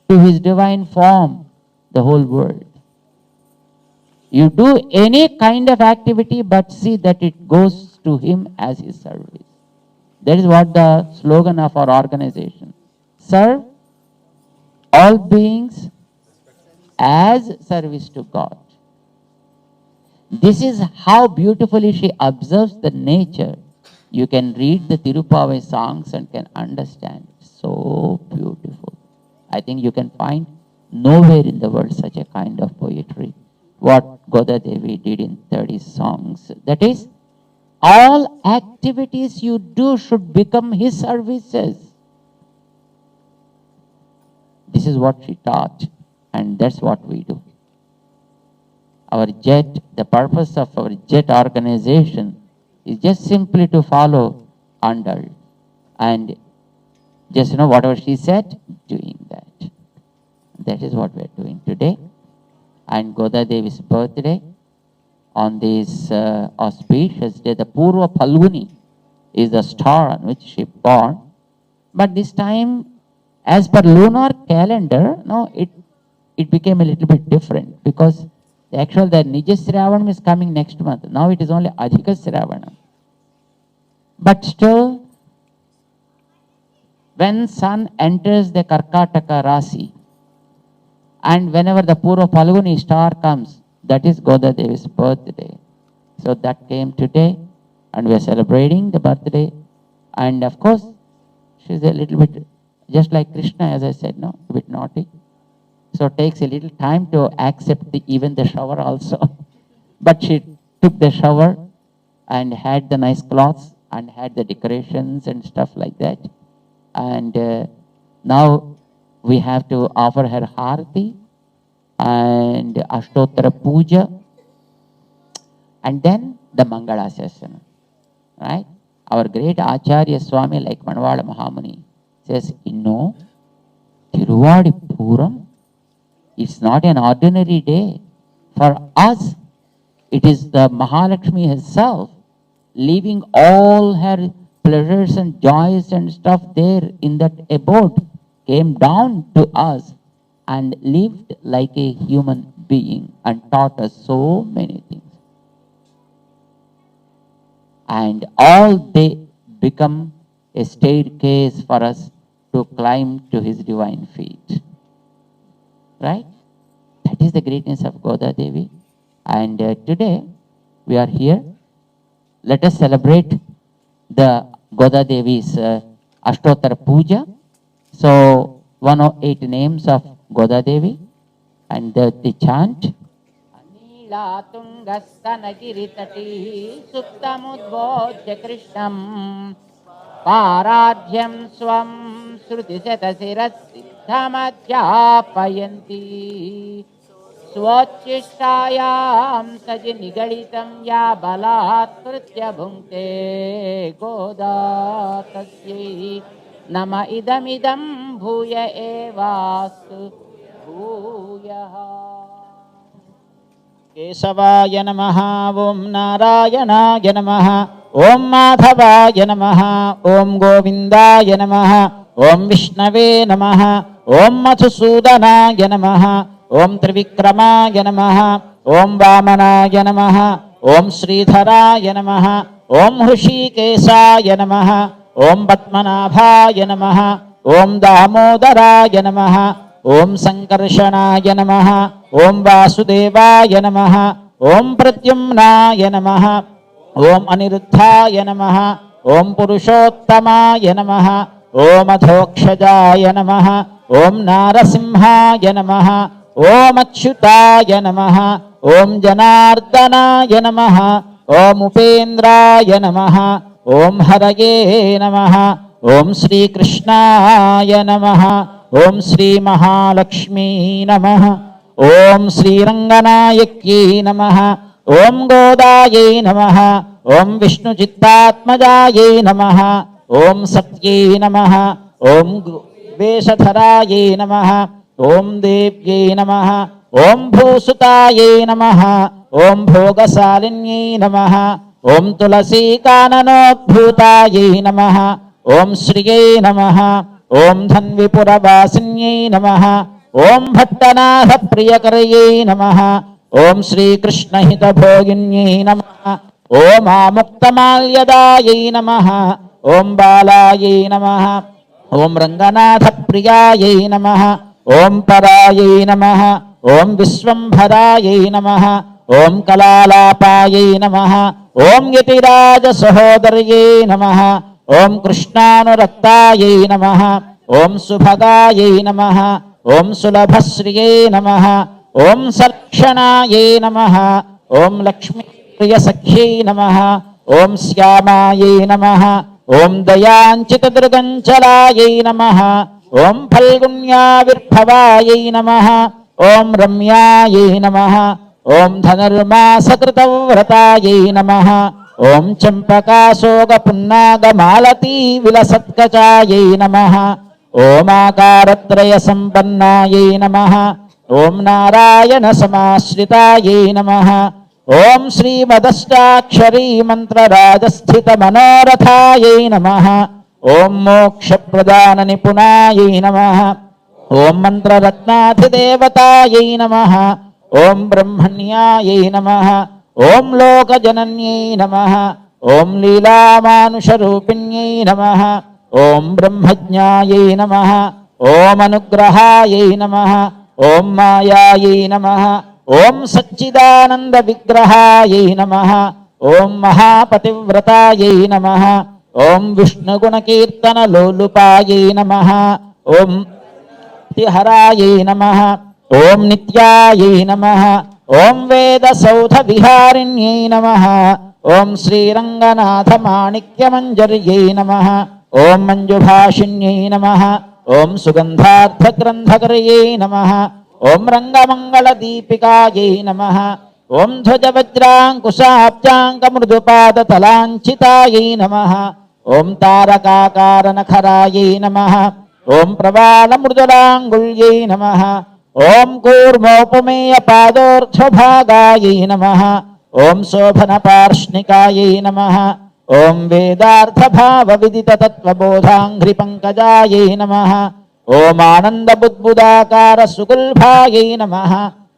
to his divine form, the whole world. You do any kind of activity, but see that it goes to him as his service. That is what the slogan of our organization. Serve all beings as service to God. This is how beautifully she observes the nature. You can read the Tirupavai songs and can understand. So beautiful. I think you can find nowhere in the world such a kind of poetry. What Goda Devi did in 30 songs. That is, all activities you do should become his services. This is what she taught, and that's what we do. Our JET, the purpose of our JET organization is just simply to follow under and just, whatever she said, doing that. That is what we are doing today. And Goda Devi's birthday, on this auspicious day, the Purva Phalguni is the star on which she born. But this time, as per lunar calendar, it became a little bit different, because the Nija Sravanam is coming next month. Now it is only Adhika Sravanam. But still, when sun enters the Karkataka Rasi, and whenever the Purva Phalguni star comes, that is Goda Devi's birthday. So that came today, and we are celebrating the birthday. And of course, she's a little bit, just like Krishna, as I said, a bit naughty. So it takes a little time to accept even the shower also. But she took the shower and had the nice clothes and had the decorations and stuff like that. And now we have to offer her Harati and Ashtotara Puja, and then the Mangala session. Right? Our great Acharya Swami, like Manavali Mahamuni, says, Tiruvadi Puram, it's not an ordinary day. For us, it is the Mahalakshmi herself, leaving all her pleasures and joys and stuff there in that abode, came down to us and lived like a human being and taught us so many things. And all they become a staircase for us to climb to his divine feet. Right? That is the greatness of Goda Devi. And today we are here. Let us celebrate the Goda Devi's Ashtotara Puja. So 108 names of Goda Devi, and the chant. Anila Tungastana Giritati Suptamudvojya Krishnam Paradhyam Swam Srutiseta Siddhamadhyapayanti Swachishayam Sajinigalitam Ya Balat Kritya Bhungte Goda Tasye Nama idam bhuya evastu bhuyaha. Kesavaya namaha, Om Narayanaya namaha, Om Madhavaya namaha, Om Govindaya namaha, Om Vishnave namaha, Om Madhusudanaya namaha, Om Trivikramaya namaha, Om Vamanaya namaha, Om Sridharaya namaha, Om Hrishikesaya namaha, Om Padmanabhaya namaha, Om Damodharaya namaha, Om Sankarshanaya namaha, Om Vasudevaya namaha, Om Pratyumnaya namaha, Om Aniruddhaya namaha, Om Purushottamaya namaha, Om Adhokshajaya namaha, Om Narasimhaya namaha, Om Achyutaya namaha, Om Janardhanaya namaha, Om Upendraya namaha, Om Haraye namaha, Om Sri Krishnaya namaha, Om Sri Mahalakshmi namaha, Om Sri Ranganayaki namaha, Om Godaye namaha, Om Vishnu Chittatmajaye namaha, Om Satye namaha, Om వేషధరాయై నమః ఓం దేవ్యై నమః ఓం భూసుతాయై నమః ఓం భోగశాలిన్యై నమః ఓం తులసీకాననోద్భూతాయై నమః ఓం శ్రియై నమః ఓం ధన్విపురవాసిన్యై నమః ఓం భట్టనాథ ప్రియకరయై నమః ఓం శ్రీకృష్ణహితభోగిన్యై నమః ఓం ఆముక్తమాల్యదాయై నమః ఓం బాలాయై నమః ఓం రంగనాథ ప్రియాయై నమః ఓం పరాయై నమః ఓం విశ్వంభరాయై నమః ఓం కలాలాపాయై నమః ఓం యతిరాజ సహోదర్యై నమః ఓం కృష్ణానురక్తాయై నమః ఓం సుభగాయై నమః ఓం సులభశ్రియై నమః ఓం సలక్షణాయై నమః ఓం లక్ష్మీప్రియసఖ్యై నమః ఓం శ్యామాయై నమః ఓం దయాంచితదృగంచలాయై నమః ఓం ఫల్గుణ్యావిర్భవాయై నమః ఓం రమ్యాయై నమః ఓం ధనుర్మాసకృతవ్రతాయై నమః ఓం చంపకాశోకపున్నాగమాలతీ విలసత్కచాయై నమః ఓమాకారత్రయ సంపన్నాయై నమః ఓం నారాయణ సమాశ్రితాయై నమః ఓం శ్రీమదష్టాక్షరీ మంత్రరాజస్థిత మనోరథాయై నమః ఓం మోక్షప్రదాన నిపుణాయై నమః ఓం మంత్రరత్నాధిదేవతాయై నమః ఓం బ్రహ్మణ్యాయై నమః ఓం లోకజనన్యై నమః ఓం లీలామానుషరూపిణ్యై నమః ఓం బ్రహ్మజ్ఞాయై నమః ఓం అనుగ్రహాయై నమః ఓం మాయాయై నమః ఓం సచ్చిదానంద విగ్రహాయై నమః ఓం మహాపతివ్రతాయై నమః ఓం విష్ణుగుణకీర్తన లోలుపాయై నమః ఓం హరాయై నమః ఓం నిత్యాయై నమః ఓం వేదసౌధ విహారిణ్యై నమః ఓం శ్రీరంగనాథ మాణిక్యమంజర్యై నమః ఓం మంజుభాషిణ్యై నమః ఓం సుగంధార్థగ్రంథకర్యై నమః ఓం రంగమంగళదీపికాయై నమః ఓం ధ్వజవజ్రాంకుశాబ్జాంకమృదుపాదతలాంఛితాయై నమః ఓం తారకాకారనఖరాయై నమః ఓం ప్రవాళమృదులాంగుళ్యై నమః ఓం కూర్మోపమేయపాదోర్ధ్వభాగాయై నమః ఓం శోభనపార్ష్ణికాయై నమః ఓం వేదార్థభావవిదితతత్వబోధాంఘ్రిపంకజాయై నమః ఓం ఆనందబుద్బుదాకార సుగుల్భాయై నమః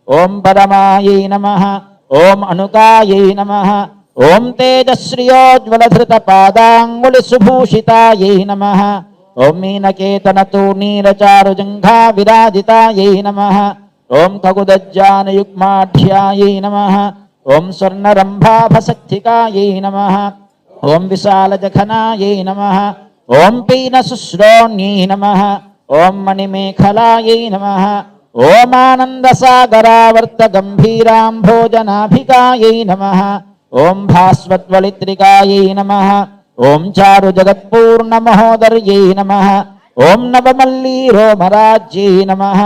ఓం పరమాయై నమః ఓం అణుకాయై నమః ఓం తేజశ్రియోజ్వలధృతపాదాంగుళిసుభూషితాయై నమః ఓం మీనకేతనతూర్ణీరచారుజంఘా విరాజితాయై నమః ఓం కగుదజ్జానయుగ్మాఢ్యాయై నమః ఓం స్వర్ణరంభాభసక్తికాయై నమః ఓం విశాలజఘనాయై నమః ఓం పీనశుశ్రోణ్యై నమః ఓం మణిమేఖలాయై నమః ఓం ఆనందసాగరావర్తగంభీరాంభోజనాభికాయై నమః ఓం భాస్వద్వళిత్రికాయై నమః ఓం చారు జగత్పూర్ణమహోదర్యై నమః ఓం నవమల్లీరోమరాజ్యై నమః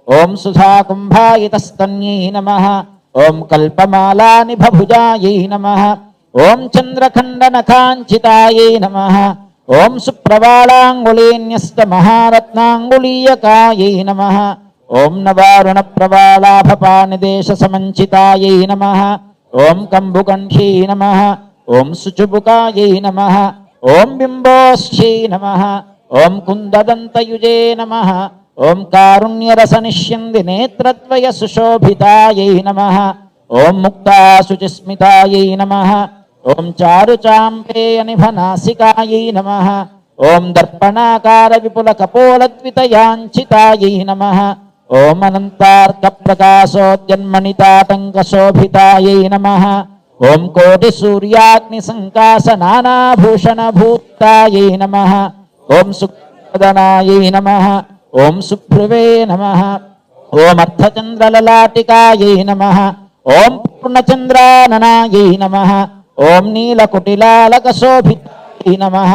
ఓం సుధాకుంభాయితస్తన్యై నమః ఓం కల్పమాలానిభభుజాయై నమః ఓం చంద్రఖండనఖాంచితాయై నమః ఓం సుప్రవాళాంగుళీన్యస్తమహారత్నాంగుళీయకాయై నమః ఓం నవారుణప్రవాళాభపానిదేశసమంచితాయై నమః ఓం కంబుకంఠ్యై నమః ఓం శుచుబుకాయై నమః ఓం బింబోశ్చై నమః ఓం కుందదంతయుజే నమః ఓం కారుణ్యరసనిష్యంది నేత్రద్వయ సుశోభితాయై నమః ఓం ముక్తాశుచిస్మితాయై నమః ఓం చారుచాంపేయనిభనాసికాయై నమః ఓం దర్పణాకార విపుల కపోలద్వితయాంచితాయై నమః ఓం అనంతార్కప్రకాశోద్యన్మణితాటంకశోభితాయై నమః ఓం కోటి సూర్యాగ్ని సంకాశ నానాభూషణభూతాయై నమః ఓం సుఖదనాయై నమః ఓం సుభ్రువే నమః ఓం అర్ధచంద్రలలాటికాయై నమః ఓం పూర్ణచంద్రాననాయై నమః ఓం నీలకుటిలాలకశోభితాయై నమః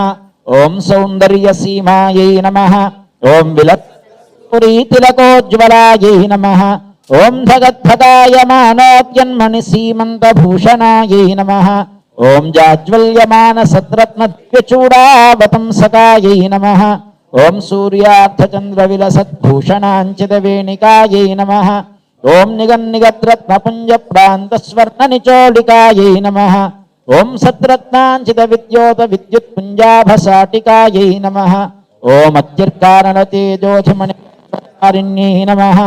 ఓం సౌందర్యసీమాయై నమః ఓం విలత్పురీతిలకోజ్వలాయై నమః ఓం ధగద్ధగాయమానోద్యన్మణిసీమంతభూషణాయై నమః ఓం జాజ్వల్యమాన సద్రత్నద్వ్యచూడావతంసకాయై నమః ఓం సూర్యార్థచంద్రవిలసద్భూషణాంచితవేణికాయై నమః. ఓం నిగన్నిగద్రత్నపుంజప్రాంతస్వర్ణనిచోళికాయై నమః. ఓం సద్రత్నాంచిత విద్యోత విద్యుత్పుంజాభసాటికాయై నమః. ఓం అత్యుర్కారణతేజోధిమణికారిణ్యై నమః.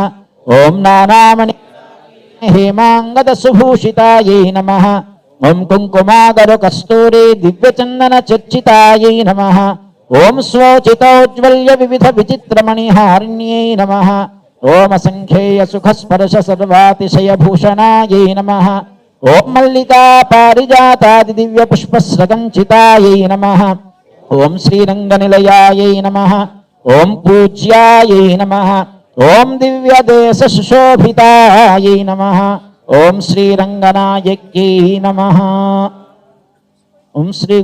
ఓం నానామణి హేమాంగద సుభూషితాయై నమః. ఓం కుంకుమాగరు కస్తూరి దివ్యచందన చర్చితాయై నమః. ఓం స్వోచితౌజ్వల్య వివిధ విచిత్రమణిహారిణ్యై నమః. ఓం అసంఖ్యేయ సుఖస్పర్శ సర్వాతిశయభూషణాయై నమః. ఓం మల్లికా పారిజాతాది దివ్య పుష్పస్రకంచితాయై నమః. ఓం శ్రీరంగనిలయాయై నమః. ఓం పూజ్యాయై నమః. ఓం దివ్యదేశ సుశోభితాయై నమః. ఓం శ్రీరంగనాయక్యై నమః. ఓం శ్రీ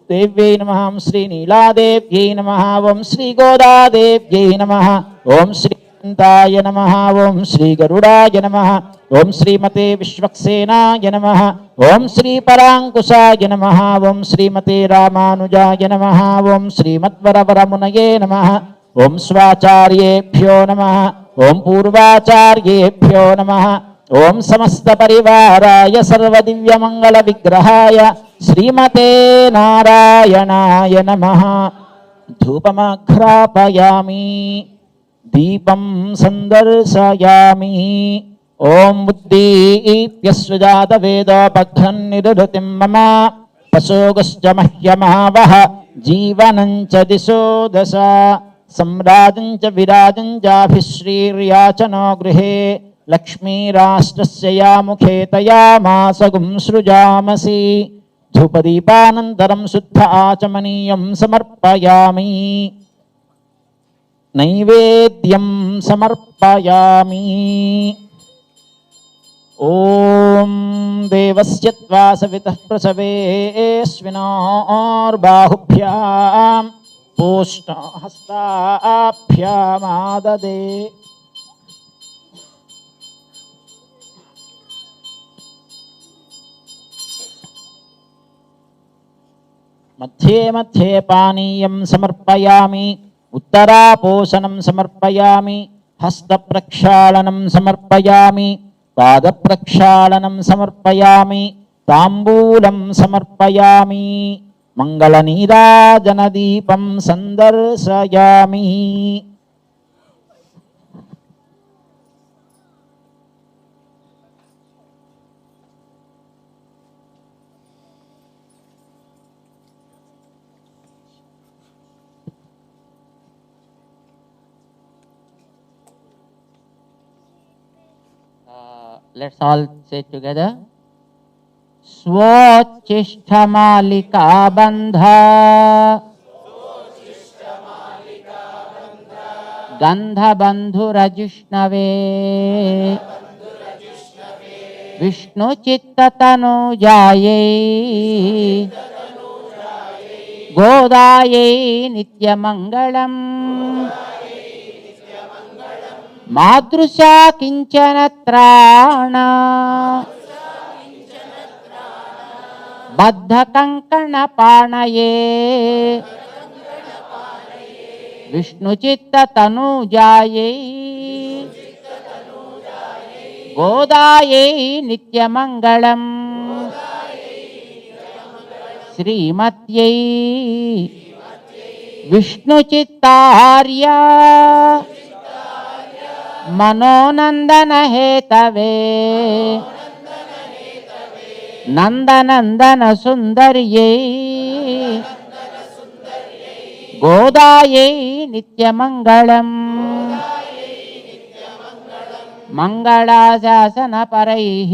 దేవ్యై నమః. ఓం శ్రీ నీలాదేవ్యై నమః. ఓం శ్రీ గోదాదేవ్యై నమః. ఓం శ్రీ అనంతాయ నమః. ఓం శ్రీ గరుడాయ నమః. ఓం శ్రీమతే విశ్వక్సేనాయ నమః. ఓం శ్రీ పరాంకుశాయ నమః. ఓం శ్రీమతే రామానుజాయ నమః. ఓం శ్రీమద్వరవరమునయే నమః. ఓం స్వాచార్యేభ్యో నమః. ఓం పూర్వాచార్యేభ్యో నమః. ఓం సమస్త పరివారాయ సర్వదివ్యమంగళ విగ్రహాయ శ్రీమతే నారాయణాయ నమః. ధూపమాఘ్రాపయామి, దీపం సందర్శయామి. ఓం బుద్ధీప్యస్వజాత వేదోపఘ్రన్నిరుతిం మమ పశోగశ్చ మహ్యమావహ జీవనం చ దిశో దశ. సంరాజం చ విరాజం చాభిశ్రీర్యాచనో గృహే లక్ష్మీరాష్ట్రస్య యాముఖే తయామాసగుం సృజామసి. ధూపదీపానంతరం శుద్ధ ఆచమనీయం సమర్పయామి. నైవేద్యం సమర్పయామి. ఓం దేవస్య త్వా సవితః ప్రసవేస్మినోర్బాహుభ్యాం పూష్ణహస్తాభ్యామాదదే. మధ్యే మధ్యే పానీయం సమర్పయామి. ఉత్తరాపోషణం సమర్పయామి. హస్తప్రక్షాళనం సమర్పయామి. పాదప్రక్షాళనం సమర్పయామి. తాంబూలం సమర్పయామి. మంగళనీరాజనదీపం సందర్శయామి. Let's all say together. Swochishthamalika bandha gandha bandhurajishnave Vishnu chitta tanujaye Godaye nityamangalam మాదృశా కించన త్రాణ బద్ధ కంకణ పాణయే విష్ణు చిత్త తనూజాయే గోదాయే నిత్యమంగళం శ్రీమత్యై విష్ణు చిత్తార్య మనోనందన హేతవే నందనందన సుందర్యై గోదాయై నిత్యమంగళం మంగళాశాసన పరైః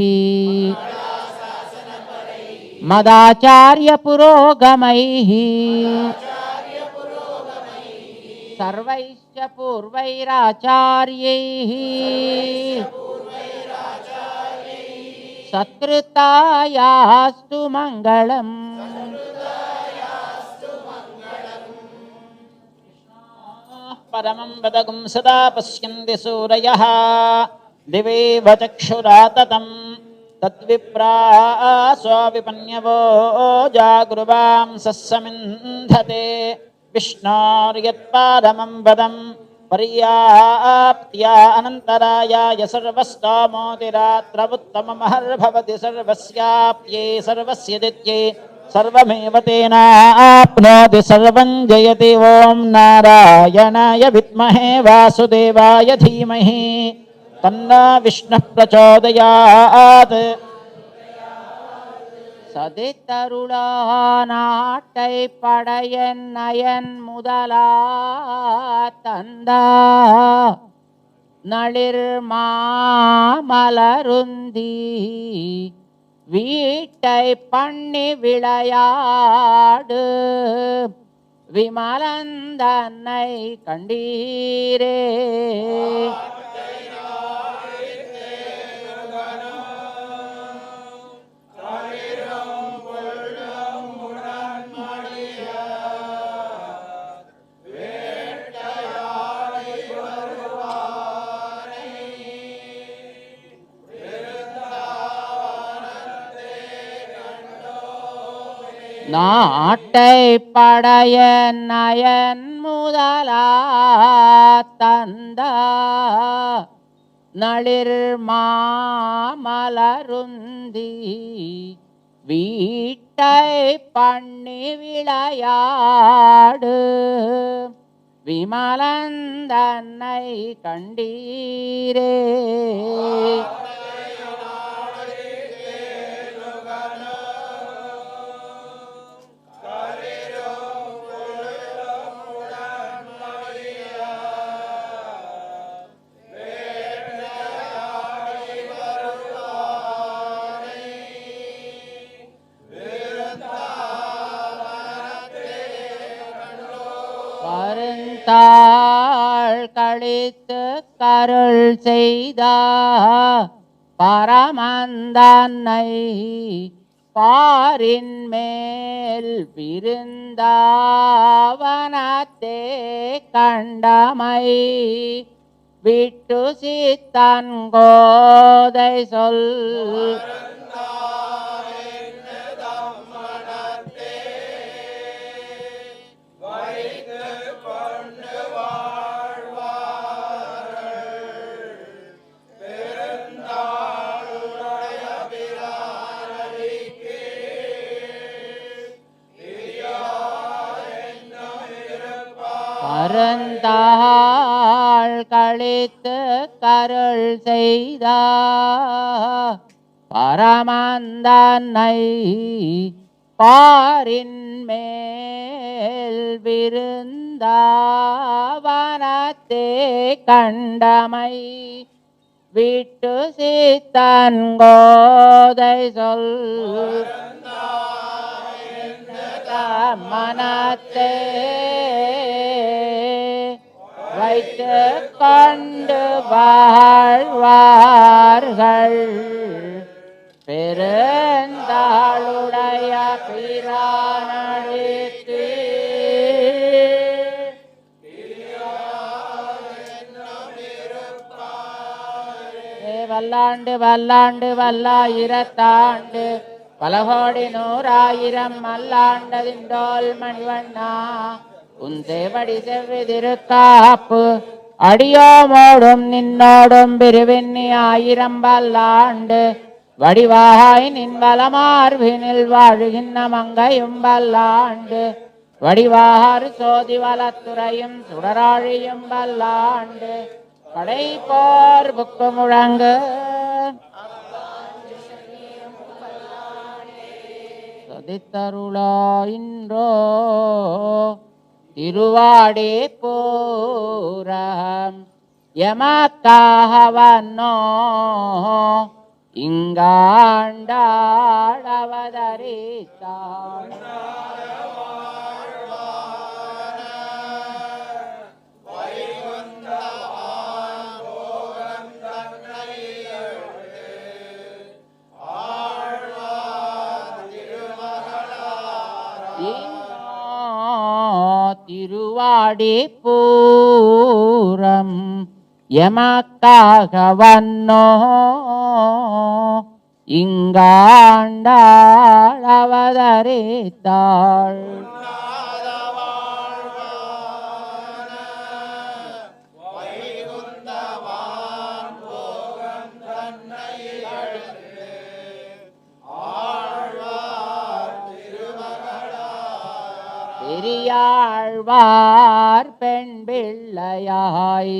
మదాచార్య పురోగమైః సర్వైశ్చ పూర్వైరాచార్యైః సత్కృతాయాస్తు మంగళం. పరమం వదగుం సదా పశ్యంతి సూరయః దివేవ చక్షురా తతం తద్విప్రాసో విపన్యవో జాగృవాంసః సమింధతే विष्णोर्यत्पादमं पदं पर्याप्त्या अनन्तरायाय सर्वस्तोमोतिरात्रमुत्तममहर्भवति सर्वस्याप्ये सर्वस्य दित्ये सर्वमेव तेनाप्नोति सर्वं जयति ॐ नारायणाय विद्महे वासुदेवाय धीमहि तन्नो विष्णुः प्रचोदयात् சதித்தருளானாட்டை படையன் நயன் முதலா தந்தா நளிர் மாமலருந்தி வீட்டை பண்ணி விளையாடு விமலந்தன்னை கண்டீரே. நாட்டை படைய நயன் முதலா தந்தா நளிர் மாமலருந்தி வீட்டை பண்ணி விளையாடு விமலந்தன்னை கண்டீரே. தாள் கழித்து கருள் செய்த பரமந்தன்னை பாரின் மேல் விருந்தாவனத்தே கண்டமை விட்டு சித்தன் கோதை சொல் பரந்தாள் கழித்து கருள் செய்த பரமந்தன்னை பாரின் மேல் விருந்தாவனத்தே கண்டமை விட்டு சித்தன் கோதை சொல் மனத்தே வைத்து கொண்டு வாழ்வார்கள் பெருந்தாளுடைய பிரானடிக்கு வல்லாண்டு வல்லாண்டு வல்லாயிரத்தாண்டு பலகோடி நூறாயிரம் மல்லாண்டதின்றோல் மணிவண்ணா உன் சேவடி செவ்வி திருக்காப்பு அடியோமோடும் நின்னோடும் பிரிவின்னி ஆயிரம் பல்லாண்டு வடிவாய் நின் வலமார்பினில் வாழுகின்ற மங்கையும் பல்லாண்டு வடிவாறு சோதி வலத்துறையும் சுடராழியும் பல்லாண்டு படை போர் புக்கு முழங்கு சதித்தருளாயின்றோ திருவாடே பூரம் எமக்காகவன்னோ இங்காண்டாள் அவதரித்தாள் திருவாடி பூரம் எமக்காகவன்னோ இங்காண்டாள் அவதரித்தாள் ஆழ்வார் பெண் பிள்ளையாய்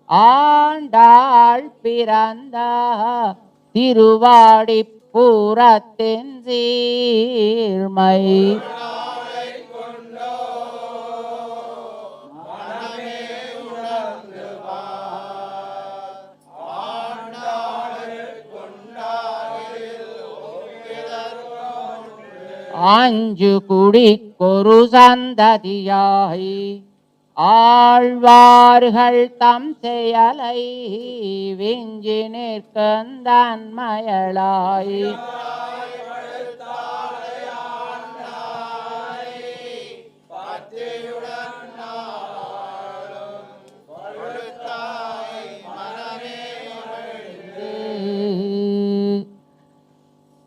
ஆண்டாள் பிறந்த திருவாடி பூரத்தின் சீர்மை அஞ்சு குடிக்கொரு சந்ததியாய் ஆழ்வார்கள் தம் செயலை விஞ்சி நிற்கந்தன்மயளாய்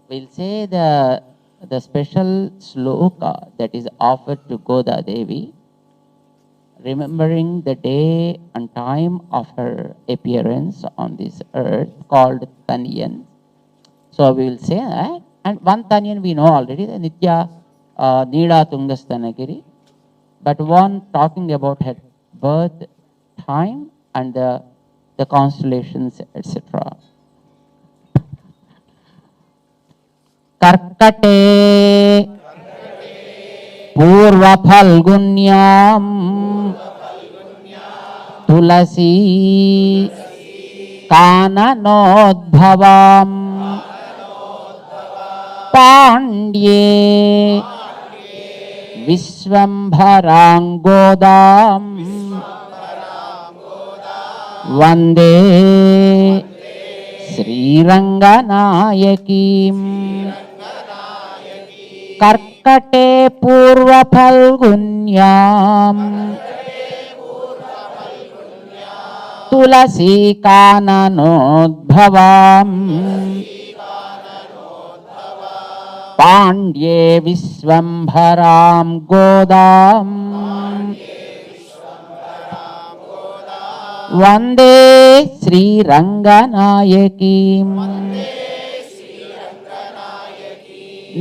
We'll say the special sloka that is offered to Goda Devi, remembering the day and time of her appearance on this earth, called Taniyan. So we will say that. And one Taniyan we know already, the Nitya Nida Tungastanagiri. But one talking about her birth time and the constellations, etc. कर्कटे पूर्व फल्गुन्याम तुलसी काननोद्भवाम पांड्ये विश्वंभरांगोदाम वंदे श्रीरंगनायकीम कर्कटे पूर्व फल्गुन्याम तुलसी काननोद्भवाम पांड्ये विश्वंभराम गोदाम वंदे श्रीरंगनायकीम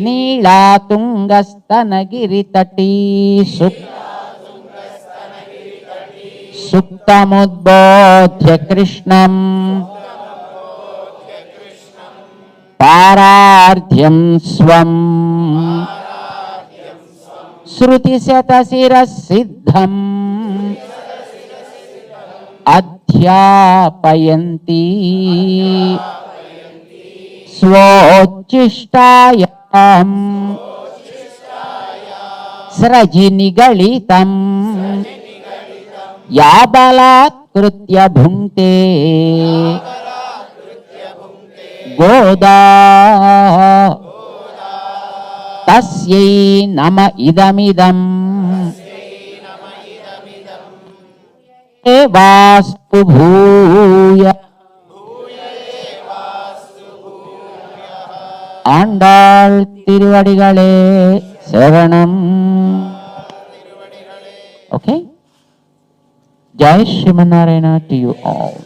नीलातुंगस्तनगिरितटी सुक्तमुद्बोध्य कृष्णं पारार्ध्यं स्वं श्रुतिशतशिरःसिद्धम् अध्यापयन्ती स्वोच्छिष्टायां स्रजिनिगलितं या बलात्कृत्य भुङ्क्ते गोदा तस्यै नम इदमिदम् वास्तु भूय ஆண்டாள் திருவடிகளே சரணம். Okay? Jai Shrimanarayana to you all.